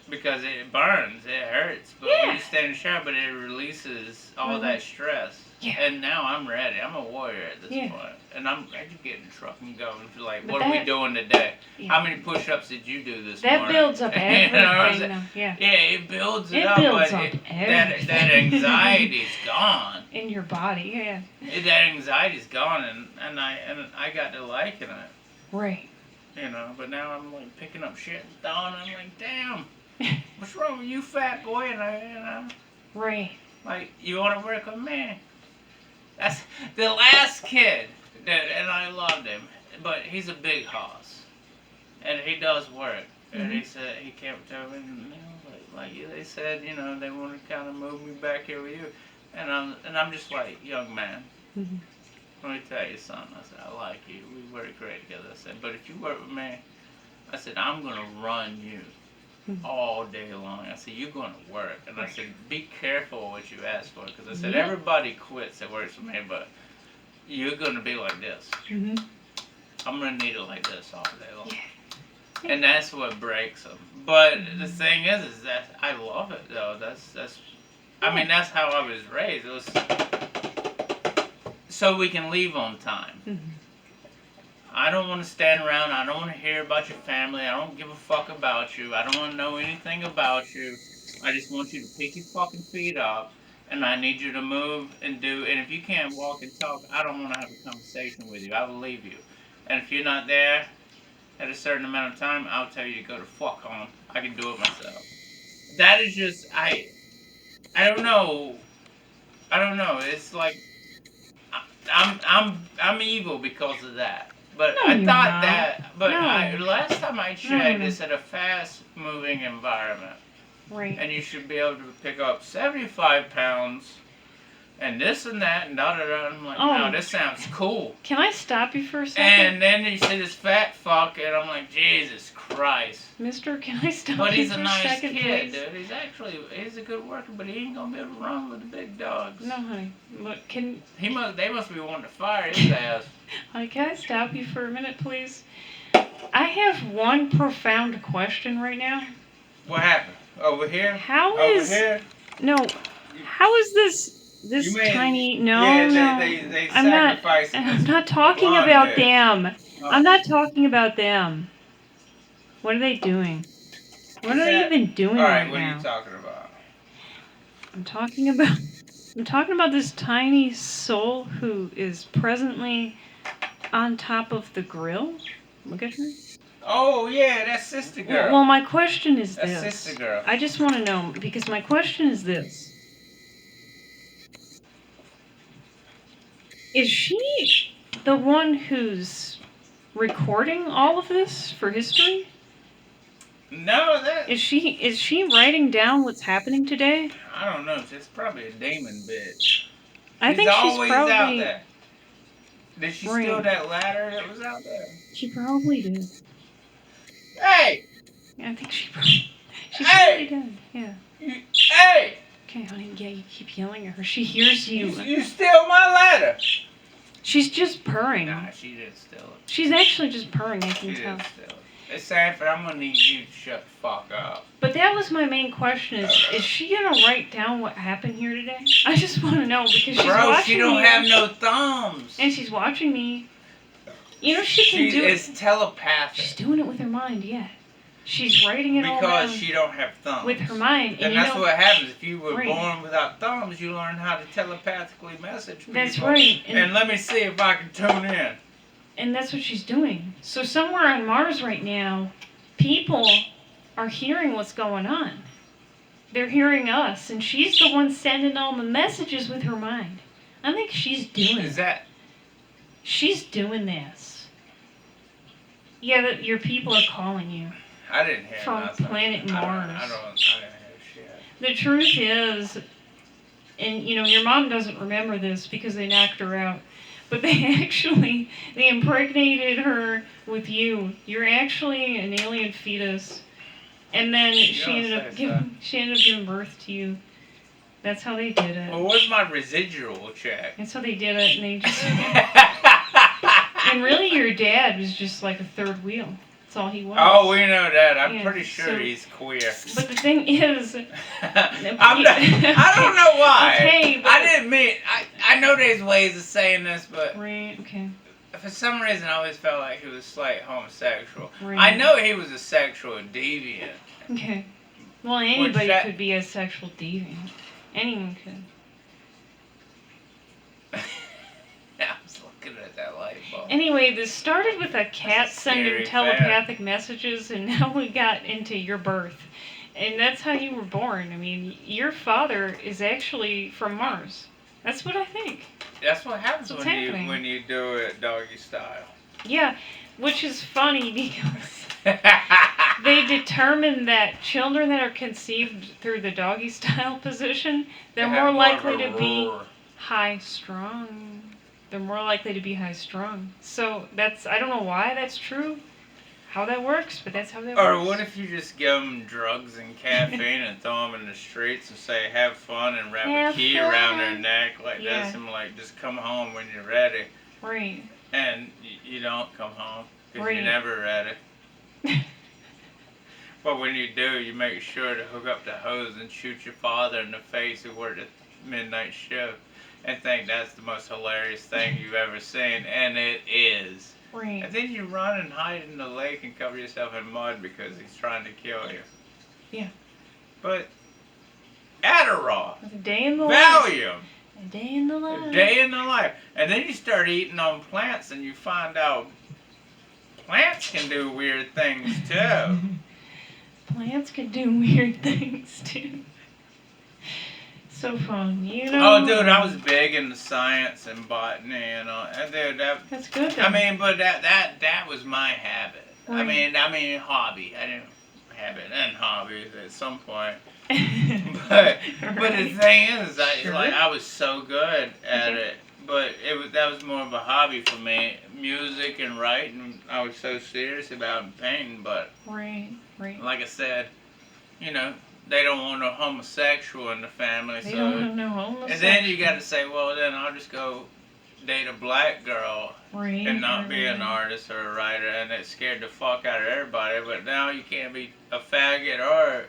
because it burns, it hurts. But Yeah. when you stand in the shower, but it releases all Mhm. that stress. Yeah. And now I'm ready. I'm a warrior at this Yeah. point. And I'm ready to get in the truck and go and be like, But what are we that- doing today? Yeah. How many push-ups did you do this That morning? builds up You everything. know what I'm saying? though. Yeah. Yeah, it builds it, It up, builds but up that everything. anxiety's gone. In your body. Yeah. That anxiety's gone, and I got to liking it. Right. But now I'm like picking up shit and throwing. I'm like, damn, what's wrong with you, fat boy? And Right. like, you want to work with me? That's the last kid, and I loved him, but he's a big hoss, and he does work. And he said he kept telling me, like they said, they want to kind of move me back here with you, and I'm just like, young man. Mm-hmm. Let me tell you something. I said, I like you. We work great together. I said, but if you work with me, I said, I'm going to run you all day long. I said, you're going to work. And I said, be careful what you ask for. Because I said, Yeah. everybody quits that works with me, but you're going to be like this. Mm-hmm. I'm going to need it like this all day long. Yeah. And that's what breaks them. But the thing is that I love it, though. I mean, that's how I was raised. It was so we can leave on time. Mm-hmm. I don't want to stand around. I don't want to hear about your family. I don't give a fuck about you. I don't want to know anything about you. I just want you to pick your fucking feet up, and I need you to move and do. And if you can't walk and talk, I don't want to have a conversation with you. I will leave you. And if you're not there at a certain amount of time, I'll tell you to go to fuck home. I can do it myself. That is just I don't know. It's like I'm evil because of that. But No, I you're thought not. that. But No. last time I checked, No. it's at a fast-moving environment, Right. and you should be able to pick up 75 pounds, and this and that, and da da da. I'm like, Oh. no, this sounds cool. Can I stop you for a second? And then you see this fat fuck, and I'm like, Jesus Christ. Mister, can I stop But you he's for a a nice second, kid, please? dude. He's a good worker, but he ain't gonna be able to run with the big dogs. No, honey. Look, They must be wanting to fire his ass. can I stop you for a minute, please? I have one profound question right now. What happened? Over here? How Over is here? no? How is this You mean- tiny? No, yeah, no. they I'm not. sacrificed I'm this not talking blonde about bitch. them. Oh. I'm not talking about them. What are they doing? What are they even doing Alright, right what now? are you talking about? I'm talking about this tiny soul who is presently on top of the grill. Look at her. Oh, yeah, that's Sister Girl. Well, my question is That's this. Sister Girl. I just want to know because my question is this. Is she the one who's recording all of this for history? No, that Is she writing down what's happening today? I don't know. It's probably a demon bitch. I She's think she's always out probably there. Did she Right. steal that ladder that was out there? She probably did. Hey! I think she probably Hey! did. Yeah. Hey! Okay, honey. Yeah, you keep yelling at her. She hears you. You steal my ladder! She's just purring. Nah, she didn't steal it. She's actually just purring. I can She tell. didn't steal it. Hey, Sanford, I'm gonna need you to shut the fuck up. But that was my main question: is she gonna write down what happened here today? I just want to know because she's Bro, watching she don't me, have no thumbs. and she's watching me. You know she can do It's it. telepathic. She's doing it with her mind. Yeah, she's writing it all down Because she don't have thumbs. with her mind, And you that's know, what happens. If you were Right. born without thumbs, you learn how to telepathically message people. That's right. And let me see if I can tune in. And that's what she's doing. So somewhere on Mars right now, people are hearing what's going on. They're hearing us, and she's the one sending all the messages with her mind. I think she's doing Is it. that... She's doing this. Yeah, your people are calling you I didn't hear from nothing. planet Mars. I didn't hear shit. The truth is, and you know, your mom doesn't remember this because they knocked her out, but they impregnated her with you. You're actually an alien fetus. And then she ended up giving birth to you. That's how they did it. Well, where's my residual check? That's how they did it, and they just and really your dad was just like a third wheel. That's all he was. Oh, we know that. I'm Yeah, pretty sure so- he's queer. But the thing is, I don't know why. Okay, but- I didn't mean. I know there's ways of saying this, but right, okay, for some reason I always felt like he was slight homosexual. right. I know he was a sexual deviant. Okay. Well, anybody that- could be a sexual deviant. Anyone could. I was looking at that light bulb. Anyway, this started with a cat That's a scary sending telepathic messages, and now we got into your birth. And that's how you were born. I mean, your father is actually from Mars. That's what I think. That's what happens What's when happening? you do it doggy style. Yeah, which is funny because they determine that children that are conceived through the doggy style position, they're They more have likely of a to be roar. high strung. They're more likely to be high strung. So that's, I don't know why that's true, how that works, but that's how that Or works. what if you just give them drugs and caffeine and throw them in the streets and say, have fun, and wrap Have a key around their fun. neck like Yeah. this, and like, just come home when you're ready. Right. And you don't come home because Right. you're never ready. But when you do, you make sure to hook up the hose and shoot your father in the face who worked at midnight shift and think that's the most hilarious thing you've ever seen. And it is. Right. And then you run and hide in the lake and cover yourself in mud because he's trying to kill you. Yeah. But Adderall, A day in the life. Valium, A day in the a life. day in the life. And then you start eating on plants and you find out plants can do weird things too. Plants can do weird things too. So fun, you know. Oh, dude, I was big into science and botany and all. And dude, That's good. Though. I mean, but that was my habit. Right. I mean, hobby. I didn't have it and hobbies at some point. But the thing is, Sure. I was so good at Okay. it. But that was more of a hobby for me. Music and writing, I was so serious about and painting. But Right. Right. like I said, you know, they don't want no homosexual in the family. They so don't have no homeless. and then you got to say, well, then I'll just go date a black girl Right. and not be an right. artist or a writer, and it scared the fuck out of everybody. But now you can't be a faggot or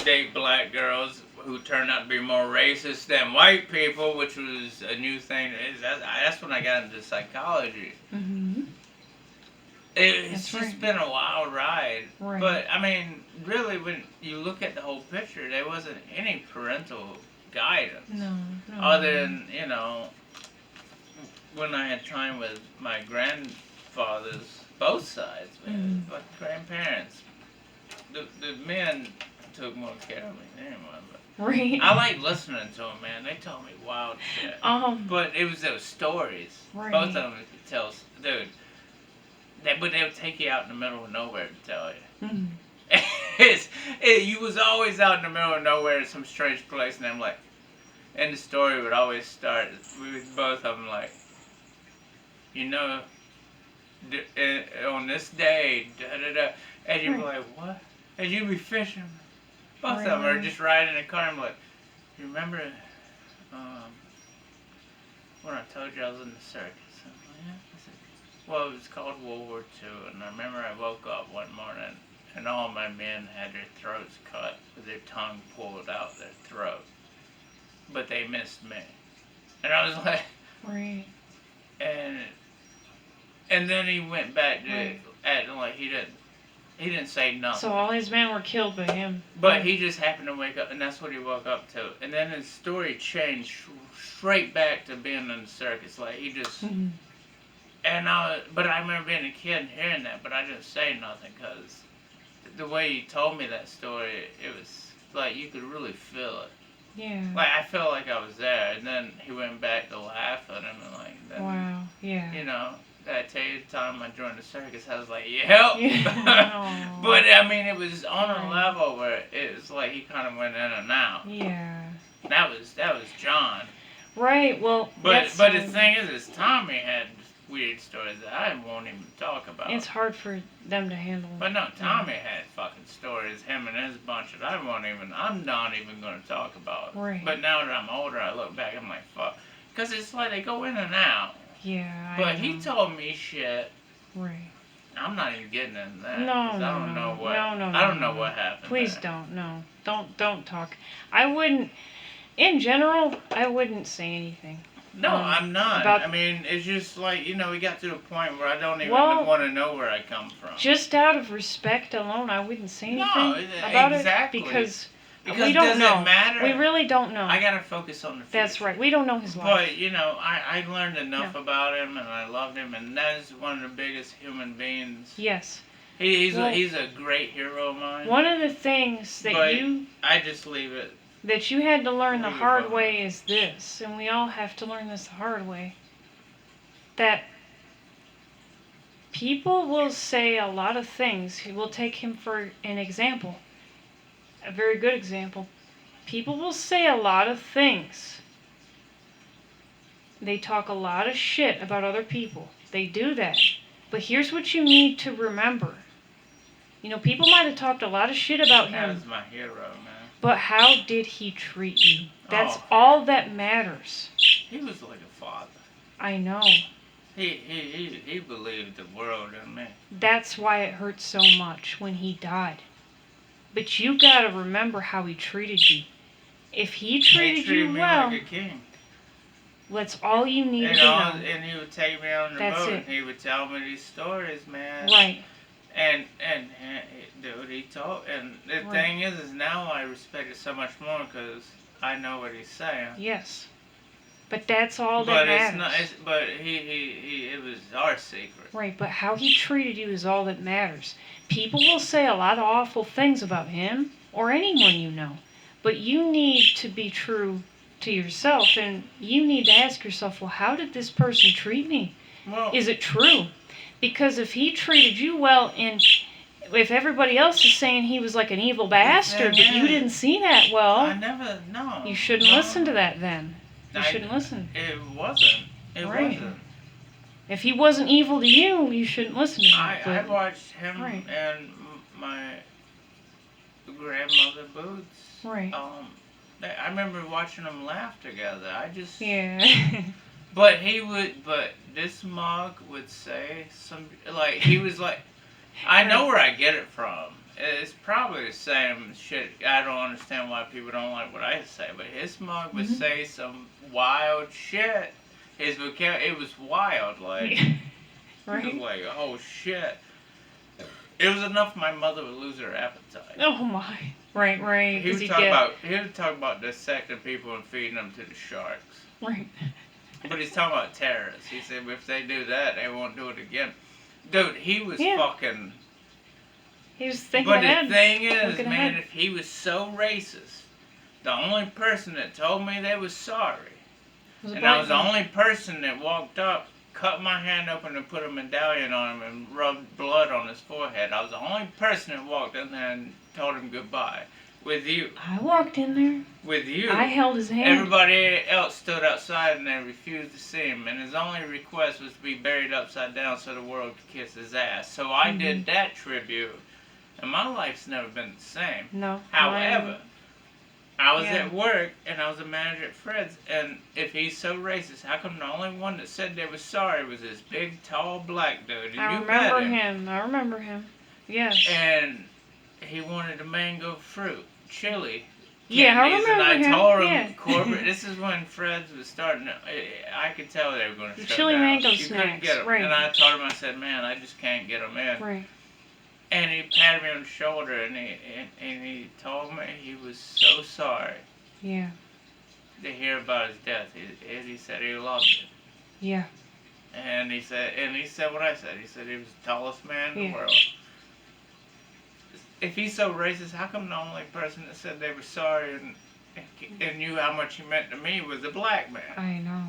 date black girls who turn out to be more racist than white people, which was a new thing. That's when I got into psychology. Mm-hmm. It's That's just right. been a wild ride. Right. But, I mean, really, when you look at the whole picture, there wasn't any parental guidance. No. Other than, you know, when I had time with my grandfathers, both sides, man, Mhm. like grandparents, the men took more care of me anyway. But Right. I like listening to them, man. They told me wild shit. But it was those stories. Right. Both of them could tell, dude. But they would take you out in the middle of nowhere to tell you. Mm. You was always out in the middle of nowhere in some strange place, and I'm like, and the story would always start with both of them like, you know, on this day, da da da, and you'd be like, what? And you'd be fishing. Both of them are just riding in a car. I'm like, you remember when I told you I was in the circus? I'm like, yeah. I said, well, it was called World War II, and I remember I woke up one morning, and all my men had their throats cut with their tongue pulled out their throat. But they missed me. And I was like... Right. And then he went back to acting like he didn't say nothing. So all his men were killed by him. But he just happened to wake up, and that's what he woke up to. And then his story changed straight back to being in the circus. Like, he just... Mm-hmm. But I remember being a kid and hearing that, but I didn't say nothing, because the way he told me that story, it was like you could really feel it. Yeah. Like, I felt like I was there, and then he went back to laugh at him, and like, then, wow. Yeah. you know, did I tell you the time I joined the circus, I was like, yeah. Yeah. But, I mean, it was on a level where it was like he kind of went in and out. Yeah. That was John. Right, well, But the thing is Tommy had weird stories that I won't even talk about. it's hard for them to handle. But no, Tommy had fucking stories, him and his bunch that I'm not even going to talk about. Right. But now that I'm older, I look back, I'm like, fuck. Because it's like they go in and out. Yeah, But he told me shit. Right. I'm not even getting into that. No, I don't know what. No, I don't know what happened. Please there. don't. No. Don't talk. I wouldn't. In general, I wouldn't say anything. No, I'm not. I mean, it's just like, you know, we got to the point where I don't even want to know where I come from. Just out of respect alone, I wouldn't say anything about it because we don't does know. It matter? We really don't know. I gotta focus on the future. That's right. We don't know his life. But, you know, I learned enough about him, and I loved him, and that is one of the biggest human beings. Yes. He's a great hero of mine. One of the things that I just leave it. That you had to learn the hard way is this, and we all have to learn this the hard way, that people will say a lot of things. We'll take him for an example, a very good example. People will say a lot of things. They talk a lot of shit about other people. They do that. But here's what you need to remember. You know, people might have talked a lot of shit about him. That was my hero, man. But how did he treat you? That's all that matters. He was like a father. I know. He believed the world in me. That's why it hurt so much when he died. But you gotta remember how he treated you. If he treated you me well, like a king. That's all you need to know. And he would take me on the boat, and he would tell me these stories, man. Right. And dude, he told, and the thing is now I respect it so much more because I know what he's saying. Yes. But that's all that matters. But it was our secret. Right, but how he treated you is all that matters. People will say a lot of awful things about him or anyone you know, but you need to be true to yourself, and you need to ask yourself, well, how did this person treat me? Well, is it true? Because if he treated you well, and if everybody else is saying he was like an evil bastard, but you didn't see that well, you shouldn't listen to that then. You shouldn't listen. It wasn't. It wasn't. If he wasn't evil to you, you shouldn't listen to him. I watched him and my grandmother Boots. Right. I remember watching them laugh together. Yeah. But this mug would say he was like, I know where I get it from. It's probably the same shit. I don't understand why people don't like what I say, but his mug would say some wild shit. His vocabulary, it was wild, like, it was like, oh shit. It was enough my mother would lose her appetite. Oh my. Right. He would talk about dissecting people and feeding them to the sharks. Right. But he's talking about terrorists. He said if they do that, they won't do it again. Dude, he was fucking... He was thinking But ahead. the thing is, Looking man, ahead. if he was so racist, the only person that told me they was sorry, Was a and black I was the man. only person that walked up, cut my hand open and put a medallion on him and rubbed blood on his forehead. I was the only person that walked in there and told him goodbye. With you. I walked in there. With you. I held his hand. Everybody else stood outside and they refused to see him, and his only request was to be buried upside down so the world could kiss his ass. So I did that tribute, and my life's never been the same. No. However, I was at work, and I was a manager at Fred's, and if he's so racist, how come the only one that said they were sorry was this big, tall, black dude? And I you remember met him. I remember him. Yes. And he wanted a mango fruit chili. Yeah, I candies, remember and him. I told him, Yeah. corporate, this is when Fred's was starting to, I could tell they were going to The shut chili down. mango You couldn't snacks, get 'em. right. And I told him, I said, man, I just can't get them in. Right. And he patted me on the shoulder, and he told me he was so sorry Yeah. to hear about his death. He said he loved it. Yeah. And he said what I said. He said he was the tallest man in the world. If he's so racist, how come the only person that said they were sorry and knew how much he meant to me was a black man? I know.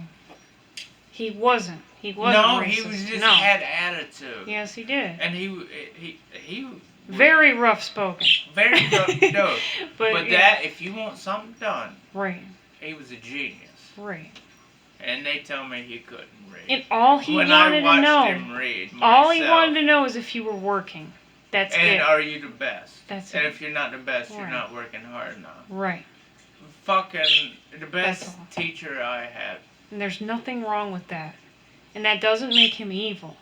He wasn't. He wasn't No, racist. he was just no. had attitude. Yes, he did. And he Very rough spoken. very rough no. But yeah. that if you want something done, Right. he was a genius. Right. And they tell me he couldn't read. And all he when wanted I watched to know, him read myself, all he wanted to know is if you were working. That's and it. are you the best? That's and it. if you're not the best, you're Right. not working hard enough. Right. Fucking the best That's all. teacher I had. And there's nothing wrong with that. And that doesn't make him evil.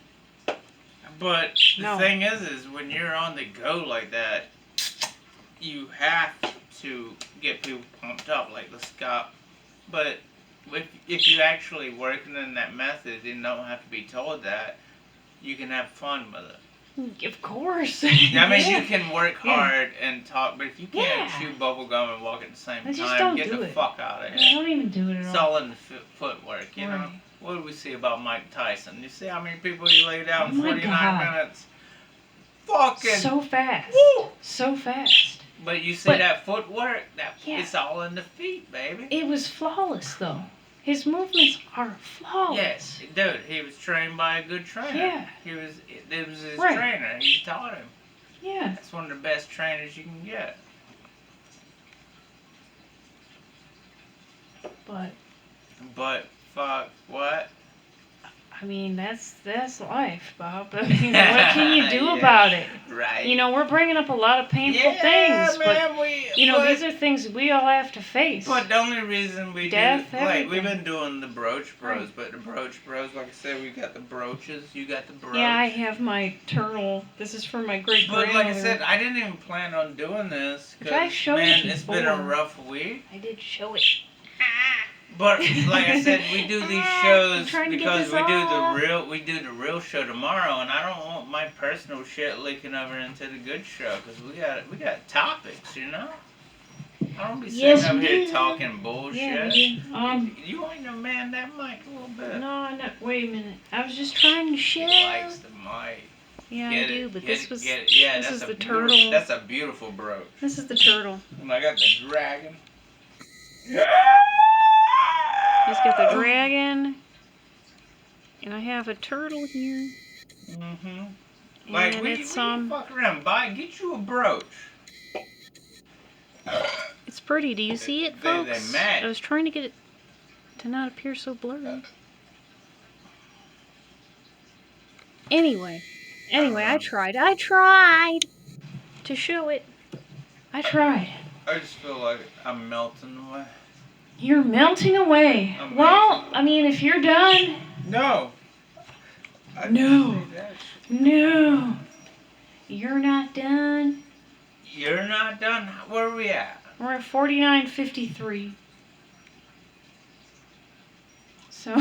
But the No. thing is when you're on the go like that, you have to get people pumped up like the Scott. But if you're actually working in that method and don't have to be told that, you can have fun with it. Of course. I mean, Yeah. you can work Yeah. hard and talk, but if you can't Yeah. chew bubble gum and walk at the same I just time, don't get do the it. fuck out of I here. don't even do it It's at all. all in the footwork, you know? Right. What did we see about Mike Tyson? You see how many people he laid down Oh in my 49 God. minutes? Fucking... So fast. Woo! So fast. But you see But- that footwork? Yeah. It's all in the feet, baby. It was flawless, though. His movements are flawless. Yes, dude, he was trained by a good trainer. Yeah. It was his Right. trainer. He taught him. Yeah. That's one of the best trainers you can get. But fuck, what? I mean, that's life, Bob. I mean, what can you do Yeah. about it? Right. You know, we're bringing up a lot of painful yeah, things, man, but these are things we all have to face. But the only reason we Death, do, like, we've everything. been doing the Broach Bros, Right. but the Broach Bros, like I said, we got the brooches, you got the brooch. Yeah, I have my turtle. This is for my great But grandmother. like I said, I didn't even plan on doing this. Which I've 'Cause, shown man, you it's been a before. rough week. I did show it. But like I said, we do these I'm shows trying to get because this we off. do the real show tomorrow, and I don't want my personal shit leaking over into the good show because we got topics, you know. I don't be sitting Yes, up we here do. talking bullshit. Yeah, we do. You ain't no man that mic a little bit. No, wait a minute. I was just trying to show. He likes the mic. Yeah, Get I do, it, but get this it, was get it. Yeah, this that's is a the beautiful- turtle. That's a beautiful brooch. This is the turtle. And I got the dragon. He's got the dragon, and I have a turtle here. Mm-hmm. Like, And we it's fuck around. Get you a brooch. It's pretty. Do you see it, They folks? match. I was trying to get it to not appear so blurry. Anyway, I tried to show it. I tried. I just feel like I'm melting away. You're melting away. I'm Well, melting. I mean, if you're done, No. I No. didn't say that. no, you're not done. You're not done. Where are we at? We're at 49:53. So,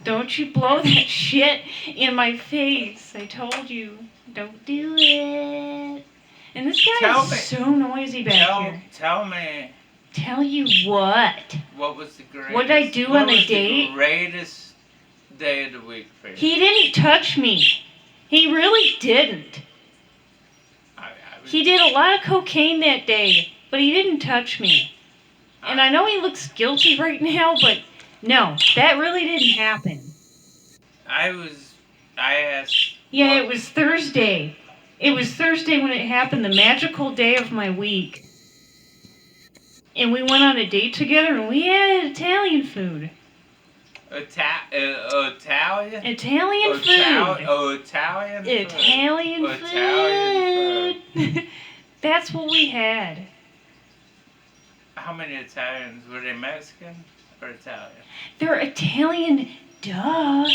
don't you blow that shit in my face. I told you, don't do it. And this guy Tell is me. so noisy back here. Tell me Tell you what? what was the greatest. What did I do on the date? The greatest day of the week for you. He didn't touch me. He really didn't. He did a lot of cocaine that day, but he didn't touch me. And I know he looks guilty right now, but no, that really didn't happen. I asked. Yeah, it was Thursday. It was Thursday when it happened, the magical day of my week. And we went on a date together and we had Italian food. Italian? Italian food. Italian food. Italian food. That's what we had. How many Italians? Were they Mexican or Italian? They're Italian, duh.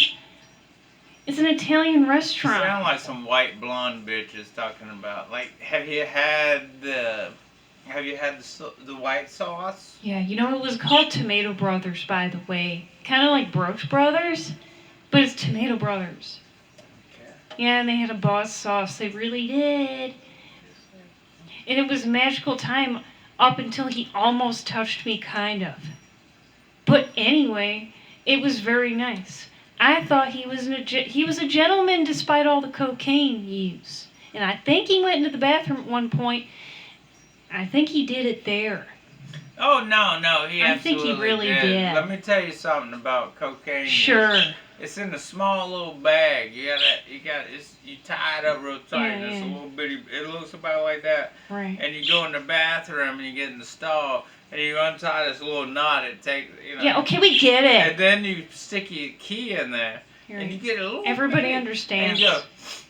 It's an Italian restaurant. Sound like some white blonde bitches talking about. Like, have you had the white sauce? Yeah, you know it was called Tomato Brothers, by the way. Kind of like Broach Brothers, but it's Tomato Brothers. Okay. Yeah, and they had a boss sauce. They really did. And it was a magical time up until he almost touched me, kind of. But anyway, it was very nice. I thought he was a gentleman despite all the cocaine use. And I think he went into the bathroom at one point. I think he did it there. Oh no, he absolutely I think he really did. Let me tell you something about cocaine. Sure. It's in a small little bag. You tie it up real tight. Yeah, It's yeah. a little bitty. It looks about like that. Right. And you go in the bathroom and you get in the stall and you untie this little knot. It takes, Yeah, okay, we get it. And then you stick your key in there You're and you right. get a little. Everybody bitty, understands. And you go,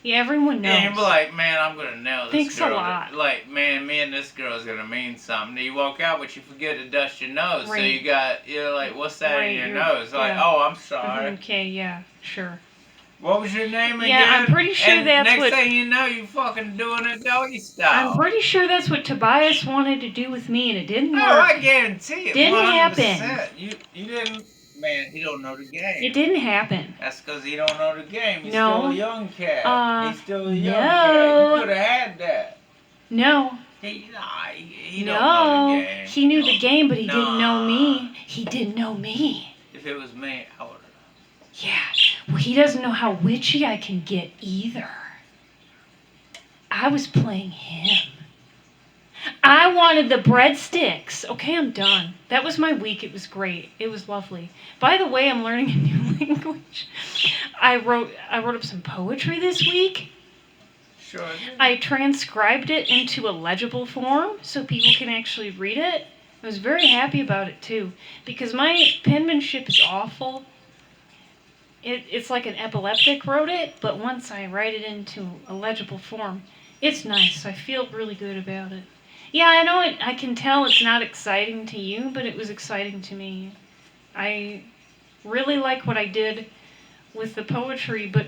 Yeah, everyone knows. and you be like, man, I'm gonna nail this Thanks a girl. lot. Like, man, me and this girl's gonna mean something. Then you walk out, but you forget to dust your nose. Right. So you're like, what's that Right, in your you're- nose? Like, yeah. oh, I'm sorry. Okay, yeah, sure. What was your name again? Yeah, I'm pretty sure and that's next what- thing you know, you fucking doing it doggy style. I'm pretty sure that's what Tobias wanted to do with me, and it didn't work. Oh, I guarantee it. Didn't 100%. happen. You didn't. Man, he don't know the game. It didn't happen. That's because he don't know the game. He's No. still a young cat. He's still a young no. cat. You could have had that. No. He don't know the game. He knew the game, but he didn't know Nah. me. He didn't know me. If it was me, I would have. Yeah. Well, he doesn't know how witchy I can get either. I was playing him. I wanted the breadsticks. Okay, I'm done. That was my week. It was great. It was lovely. By the way, I'm learning a new language. I wrote up some poetry this week. Sure. I transcribed it into a legible form so people can actually read it. I was very happy about it too, because my penmanship is awful. It's like an epileptic wrote it, but once I write it into a legible form, it's nice. I feel really good about it. Yeah, I know I can tell it's not exciting to you, but it was exciting to me. I really like what I did with the poetry, but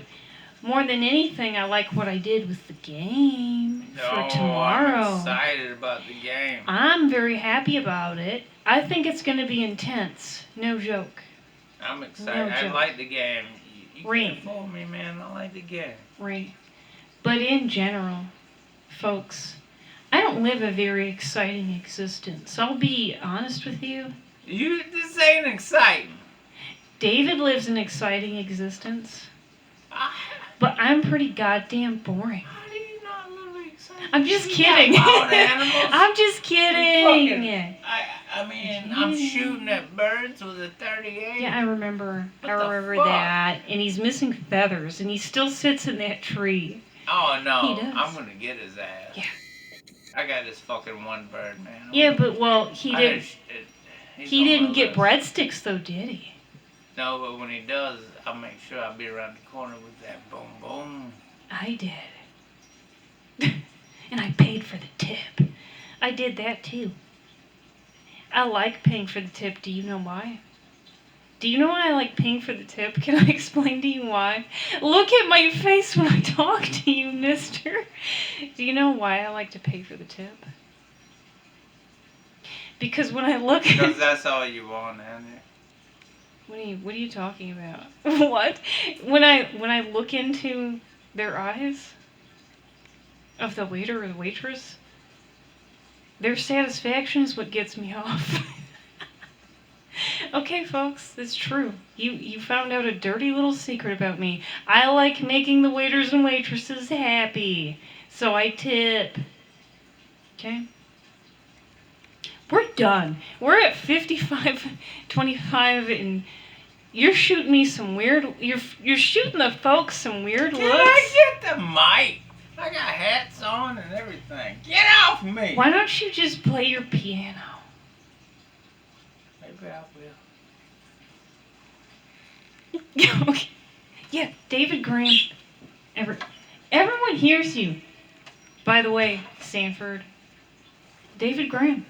more than anything, I like what I did with the game for tomorrow. I'm excited about the game. I'm very happy about it. I think it's going to be intense. No joke. I'm excited. I joke. like the game. You Right. can't fool me, man. I like the game. Right. But in general, folks, I don't live a very exciting existence. I'll be honest with you. This ain't exciting. David lives an exciting existence, Ah, but I'm pretty goddamn boring. How do you not live exciting? I'm just You kidding. got wild animals. I'm just kidding. I mean, I'm shooting at birds with a 38. Yeah, I remember. What I the remember fuck? that. And he's missing feathers, and he still sits in that tree. Oh no, He does. I'm gonna get his ass. Yeah. I got this fucking one bird, man. Yeah, but well, he didn't. He's He on my didn't get list. breadsticks though, did he? No, but when he does, I'll make sure I'll be around the corner with that boom boom. I did. And I paid for the tip. I did that too. I like paying for the tip. Do you know why? Do you know why I like paying for the tip? Can I explain to you why? Look at my face when I talk to you, mister. Do you know why I like to pay for the tip? Because when I look Because that's all you want, isn't it? What are you talking about? What? When I look into their eyes of the waiter or the waitress, their satisfaction is what gets me off. Okay, folks, it's true. You found out a dirty little secret about me. I like making the waiters and waitresses happy, so I tip. Okay? We're done. We're at 55-25, and you're shooting me some weird. You're shooting the folks some weird looks. Can I get the mic? I got hats on and everything. Get off me! Why don't you just play your piano? Maybe I will. Okay. Yeah, David Graham. Everyone hears you. By the way, Sanford. David Graham.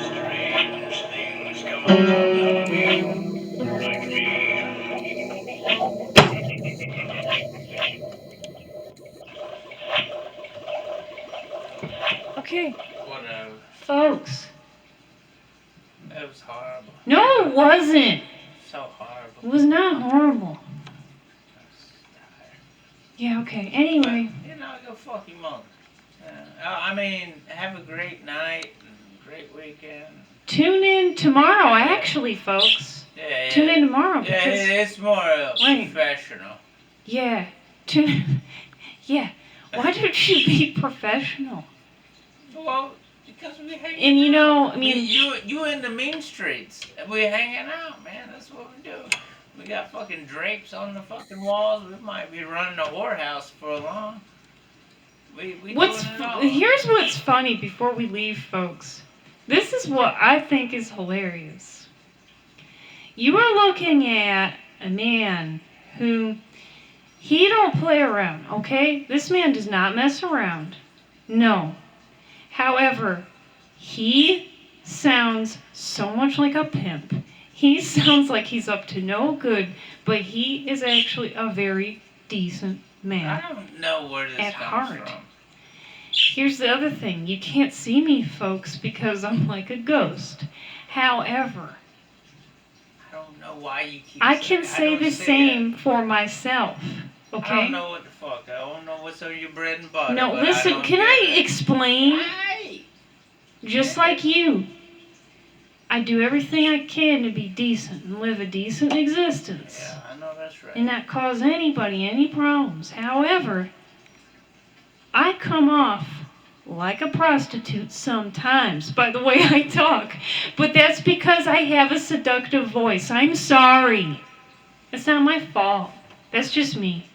Strange things come upon me like Okay, Whatever. folks. It was horrible. No, it wasn't. So horrible. It was not horrible. I was tired. Yeah, okay. Anyway. But, go fuck your mother. I mean, have a great night and great weekend. Tune in tomorrow, actually, folks. Yeah. Tune in tomorrow. Yeah, Because, it's more professional. yeah. Tune in. Yeah. Why don't you be professional? Well, because we hang And you know, I I mean, mean, you in the mean streets. We hanging out, man. That's what we do. We got fucking drapes on the fucking walls. We might be running a whorehouse for long. We what's doing it all. here's what's funny before we leave, folks. This is what I think is hilarious. You are looking at a man who he don't play around, okay? This man does not mess around. No. However, he sounds so much like a pimp. He sounds like he's up to no good, but he is actually a very decent man. I don't know where this At comes heart. from. Here's the other thing. You can't see me, folks, because I'm like a ghost. However, I don't know why you keep I saying can say don't the say same for myself. that. Okay? I don't know what the fuck. I don't know what's on your bread and butter. No, but listen, don't can get I it. explain? Hey! Just like you. I do everything I can to be decent and live a decent existence. Yeah, I know that's right. And not cause anybody any problems. However, I come off like a prostitute sometimes by the way I talk. But that's because I have a seductive voice. I'm sorry. It's not my fault. That's just me.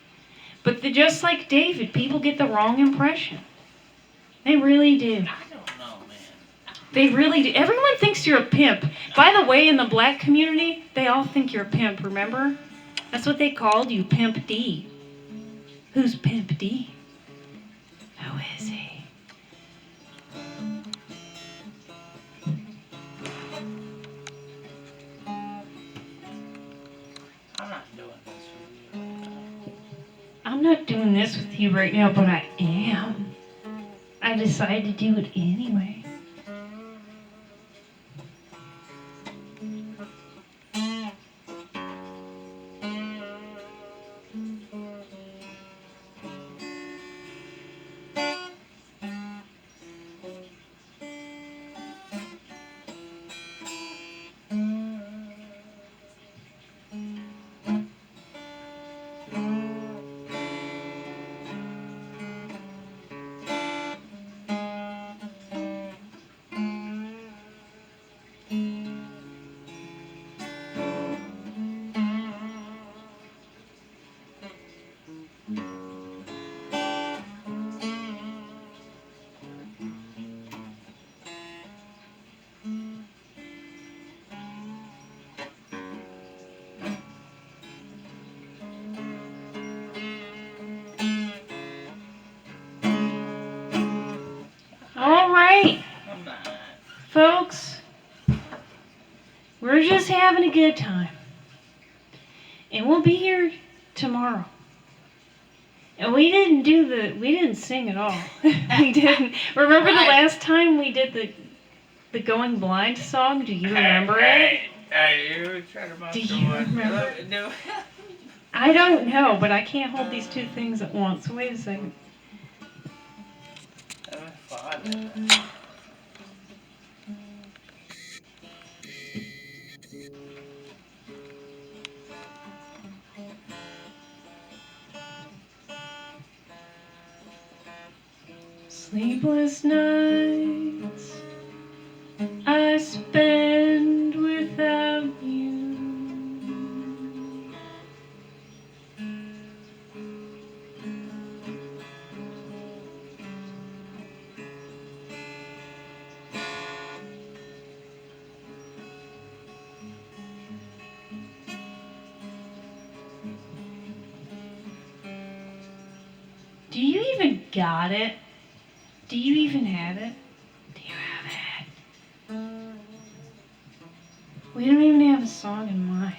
But just like David, people get the wrong impression. They really do. I don't know, man. They really do. Everyone thinks you're a pimp. By the way, in the black community, they all think you're a pimp, remember? That's what they called you, Pimp D. Who's Pimp D? Who is he? I'm not doing this with you. I'm not doing this with you right now, but I am. decide to do it anyway. All right, I'm not. folks. We're just having a good time. And we'll be here tomorrow. And we didn't sing at all. We didn't. Remember the last time we did the Going Blind song? Do you remember it? You were trying to Do you remember? No. I don't know, but I can't hold these two things at once. Wait a second. That was fun. Sleepless nights I spend without you. Do you even got it? Do you even have it? Do you have it? We don't even have a song in mind.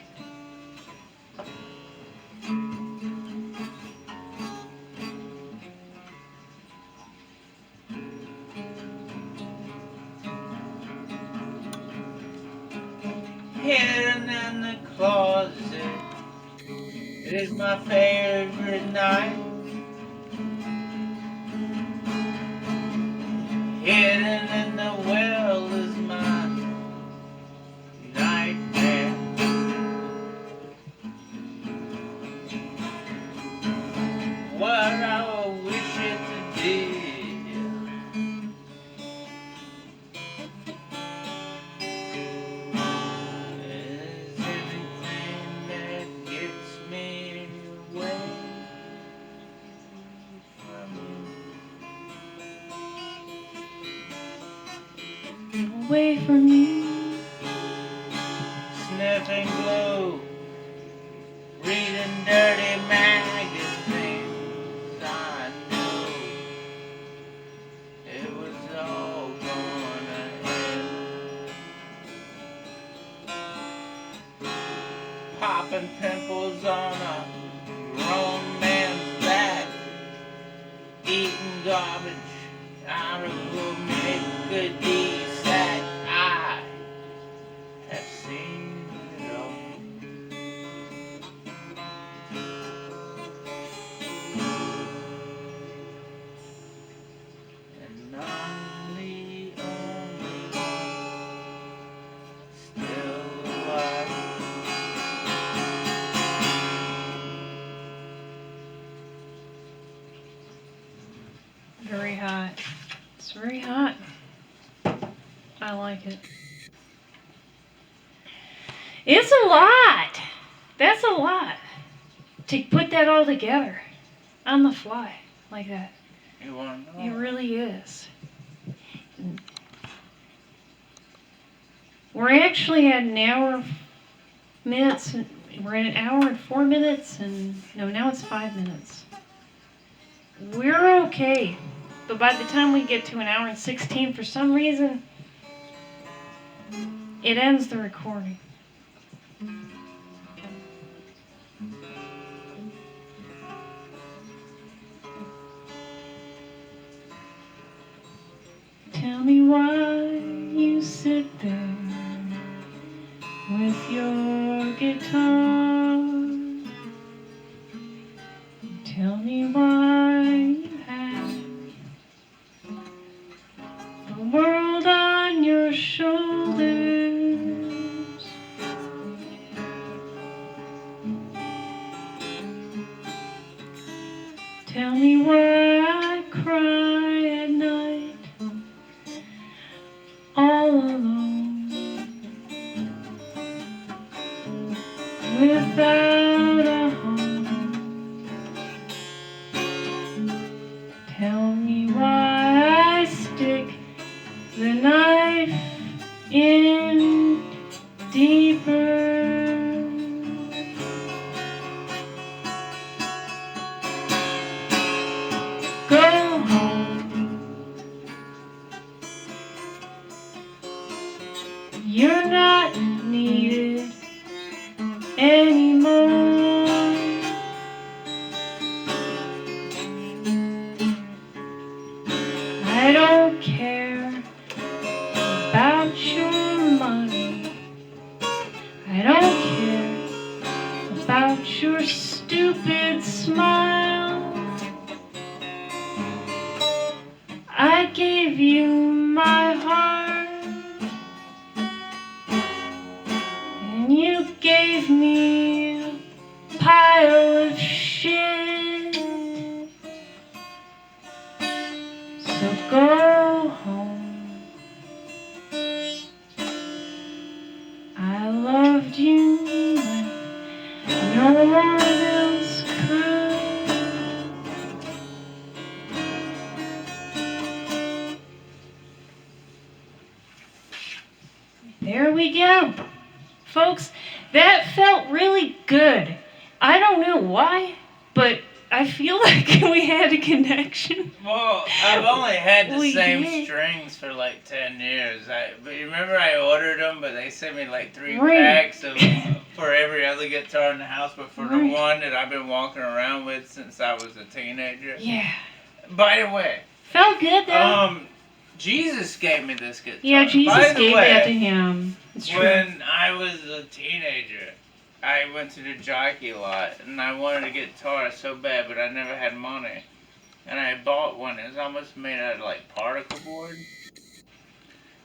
Hidden in the closet. It is my favorite night. Hidden in the well is my nightmare. What I wish it did. Is anything that gets me away from you. Away from you. Sniffing glue, reading dirty magazines. I knew it was all gonna end. Popping pimples on a grown man's back, eating garbage out of a good sack. I have seen it all. And I'm the only one still alive. Very hot. It's very hot. I like it. It's a lot. That's a lot. To put that all together on the fly like that. You want to know? It really is. We're actually at an hour minutes. We're at an hour and 4 minutes, and no, now it's 5 minutes. We're okay, but by the time we get to an hour and 16, for some reason, it ends the recording. me why you sit there with your guitar. Tell me why you have the world on your shoulders. Tell me why I cry at night all alone, without a home. Tell me why I stick the knife in deeper. Go home. You're not needed anymore. I don't care about your money. I don't care about your stupid smile. I gave you my heart, and you gave me a pile of shit. So go home. I loved you when no one else could. There we go. Folks, that felt really good. I don't know why, but I feel like we had a connection. Well, I've only had the We same did. strings for like 10 years. But you remember I ordered them, but they sent me like 3 Right. packs of for every other guitar in the house, but for the Right. one that I've been walking around with since I was a teenager. Yeah. By the way, Felt good though. Jesus gave me this guitar. Yeah, By Jesus the gave way, that to him. It's true. when I was a teenager, I went to the jockey lot and I wanted a guitar so bad, but I never had money. And I bought one. It was almost made out of like particle board.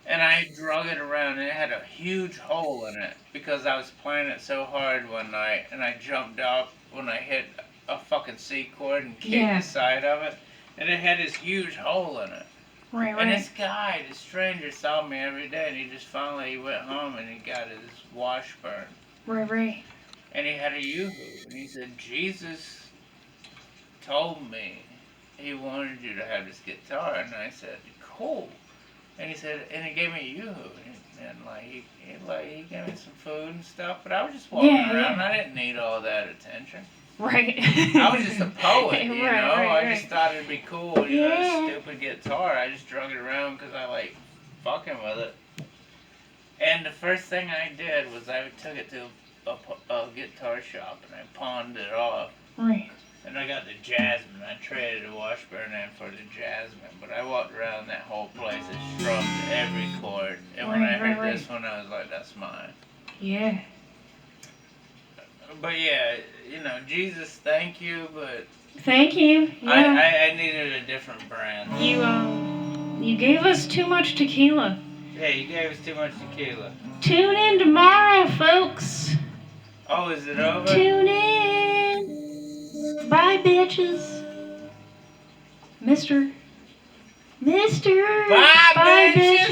And I drug it around and it had a huge hole in it because I was playing it so hard one night and I jumped up when I hit a fucking C chord and kicked Yeah. the side of it. And it had this huge hole in it. Right, And right. this guy, this stranger, saw me every day, and he just finally went home and he got his Washburn, Right, right. and he had a Yoo-hoo, and he said, Jesus told me he wanted you to have this guitar, and I said, cool. And he said, and he gave me a Yoo-hoo, and like he gave me some food and stuff, but I was just walking Yeah, around. yeah. I didn't need all that attention. Right. I was just a poet, you Right, know. right, I just right. thought it'd be cool, you know, Yeah. this stupid guitar. I just drug it around because I like fucking with it. And the first thing I did was I took it to a guitar shop and I pawned it off. Right. And I got the Jasmine. I traded the Washburn in for the Jasmine. But I walked around that whole place and strummed every chord. And when I Right, heard right, this one, I was like, that's mine. Yeah. But yeah, you know, Jesus, thank you, but Thank you. Yeah. I needed a different brand. You gave us too much tequila. Yeah, you gave us too much tequila. Tune in tomorrow, folks. Oh, is it over? Tune in. Bye, bitches. Mister. Bye, bitches.